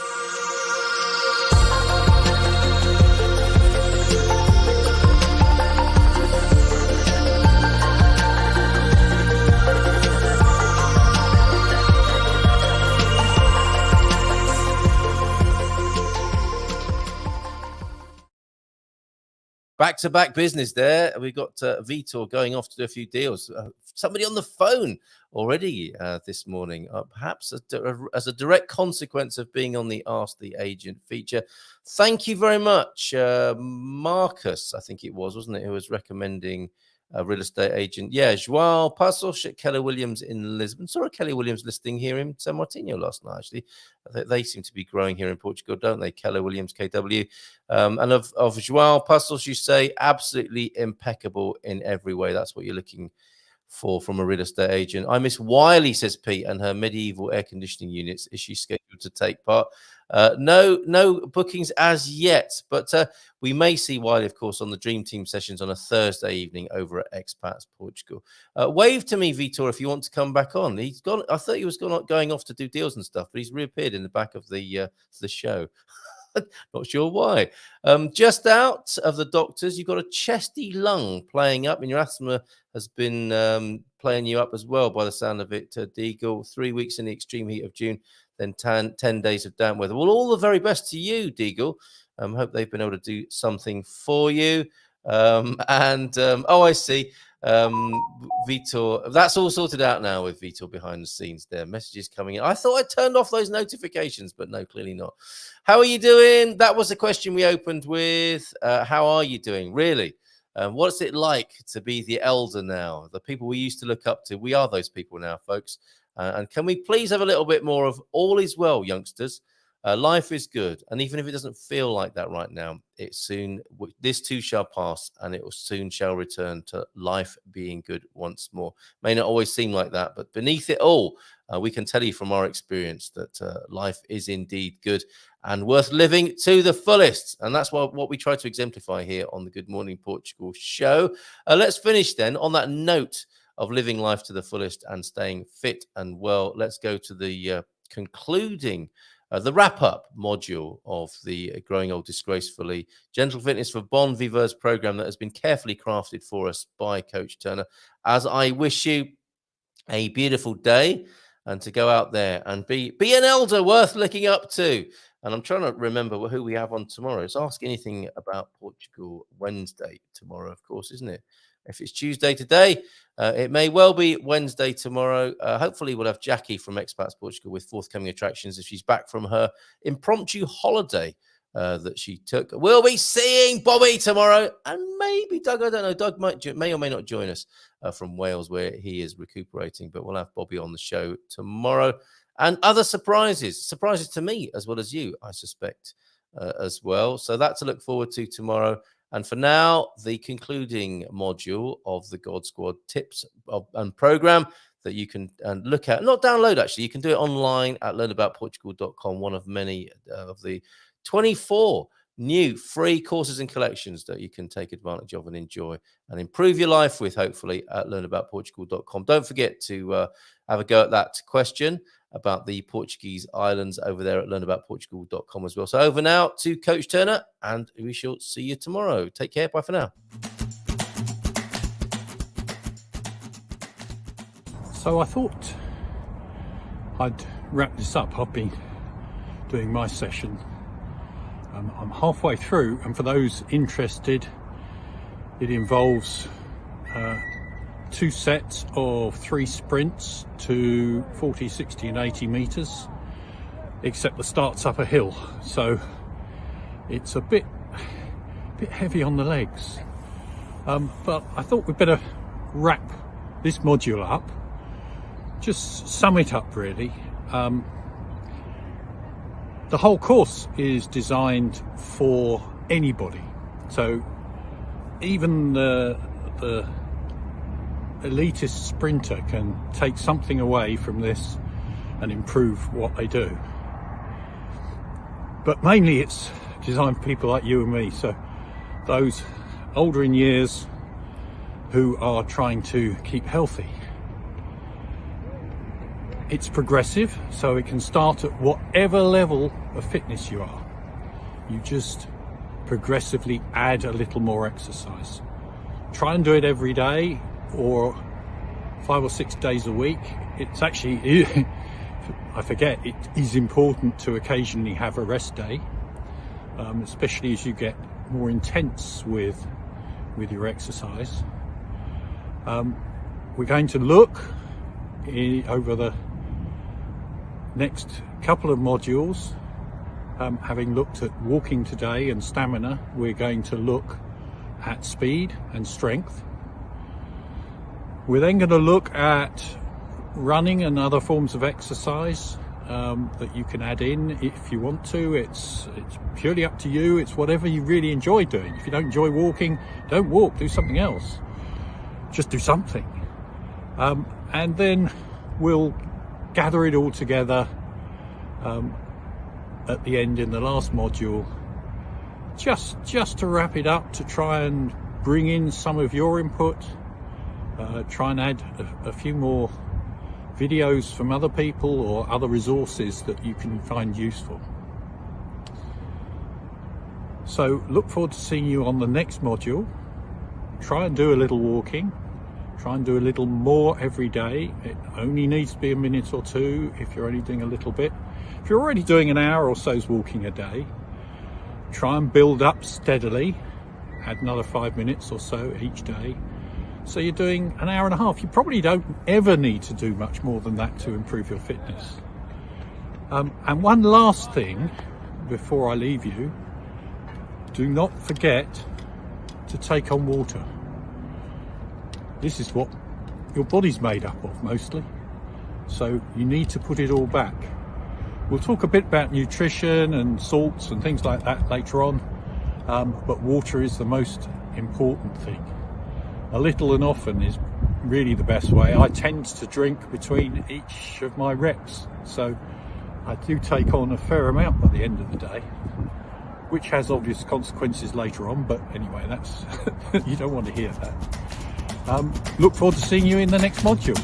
Back-to-back business there. We've got Vitor going off to do a few deals. Somebody on the phone already this morning, perhaps as a direct consequence of being on the Ask the Agent feature. Thank you very much, Marcus, I think it was, wasn't it, who was recommending a real estate agent. Yeah, João Passos at Keller Williams in Lisbon. Saw a Keller Williams listing here in San Martino last night, actually. They seem to be growing here in Portugal, don't they? Keller Williams, KW. And of João Passos, you say absolutely impeccable in every way. That's what you're looking for from a real estate agent. I miss Wiley, says Pete, and her medieval air conditioning units. Is she scheduled to take part? No bookings as yet, but we may see Wiley, of course, on the Dream Team sessions on a Thursday evening over at Expats Portugal. Wave to me, Vitor, if you want to come back on. He's gone. I thought he was going off to do deals and stuff, but he's reappeared in the back of the show. Not sure why. Just out of the doctors, you've got a chesty lung playing up, and your asthma has been playing you up as well by the sound of it, Deagle. 3 weeks in the extreme heat of June, then 10 days of damp weather. Well, all the very best to you, Deagle. Hope they've been able to do something for you. I see. Vitor, that's all sorted out now with Vitor behind the scenes there. Messages coming in. I thought I turned off those notifications, but no, clearly not. How are you doing? That was the question we opened with. How are you doing? Really? What's it like to be the elder now? The people we used to look up to. We are those people now, folks. And can we please have a little bit more of all is well, youngsters? Life is good, and even if it doesn't feel like that right now, this too shall pass, and it will soon shall return to life being good once more. May not always seem like that, but beneath it all, we can tell you from our experience that life is indeed good and worth living to the fullest, and that's what we try to exemplify here on the Good Morning Portugal show. Let's finish then on that note of living life to the fullest and staying fit and well. Let's go to the concluding. The wrap-up module of the Growing Old Disgracefully Gentle Fitness for Bon Vivers program that has been carefully crafted for us by Coach Turner. As I wish you a beautiful day and to go out there and be an elder worth looking up to. And I'm trying to remember who we have on tomorrow. It's Ask Anything About Portugal Wednesday tomorrow, of course, isn't it? If it's Tuesday today, it may well be Wednesday tomorrow. Hopefully, we'll have Jackie from Expats Portugal with forthcoming attractions if she's back from her impromptu holiday that she took. We'll be seeing Bobby tomorrow, and maybe Doug. I don't know. Doug may or may not join us from Wales, where he is recuperating. But we'll have Bobby on the show tomorrow, and other surprises to me as well as you, I suspect, as well. So that's to look forward to tomorrow. And for now, the concluding module of the God Squad tips and program that you can look at, not download actually, you can do it online at learnaboutportugal.com, one of many of the 24 new free courses and collections that you can take advantage of and enjoy and improve your life with, hopefully, at learnaboutportugal.com. Don't forget to have a go at that question about the Portuguese islands over there at learnaboutportugal.com as well. So over now to Coach Turner, and we shall see you tomorrow. Take care. Bye for now. So I thought I'd wrap this up. I've been doing my session. I'm halfway through, and for those interested, it involves 2 sets of 3 sprints to 40, 60 and 80 meters, except the start's up a hill, so it's a bit heavy on the legs, but I thought we'd better wrap this module up, just sum it up really. The whole course is designed for anybody, so even the elitist sprinter can take something away from this and improve what they do. But mainly it's designed for people like you and me, so those older in years who are trying to keep healthy. It's progressive, so it can start at whatever level of fitness you are. You just progressively add a little more exercise. Try and do it every day or 5 or 6 days a week. It's actually, I forget, it is important to occasionally have a rest day, especially as you get more intense with your exercise. We're going to look over the next couple of modules, having looked at walking today and stamina, we're going to look at speed and strength. We're then going to look at running and other forms of exercise that you can add in if you want to. It's purely up to you. It's whatever you really enjoy doing. If you don't enjoy walking, don't walk, do something else. Just do something. And then we'll gather it all together at the end in the last module, just to wrap it up, to try and bring in some of your input, try and add a few more videos from other people or other resources that you can find useful. So look forward to seeing you on the next module. Try and do a little walking. Try and do a little more every day. It only needs to be a minute or two if you're only doing a little bit. If you're already doing an hour or so's walking a day, try and build up steadily. Add another 5 minutes or so each day. So you're doing an hour and a half. You probably don't ever need to do much more than that to improve your fitness. And one last thing before I leave you, do not forget to take on water. This is what your body's made up of mostly, so you need to put it all back. We'll talk a bit about nutrition and salts and things like that later on, but water is the most important thing. A little and often is really the best way. I tend to drink between each of my reps, so I do take on a fair amount by the end of the day, which has obvious consequences later on, but anyway, that's you don't want to hear that. Look forward to seeing you in the next module.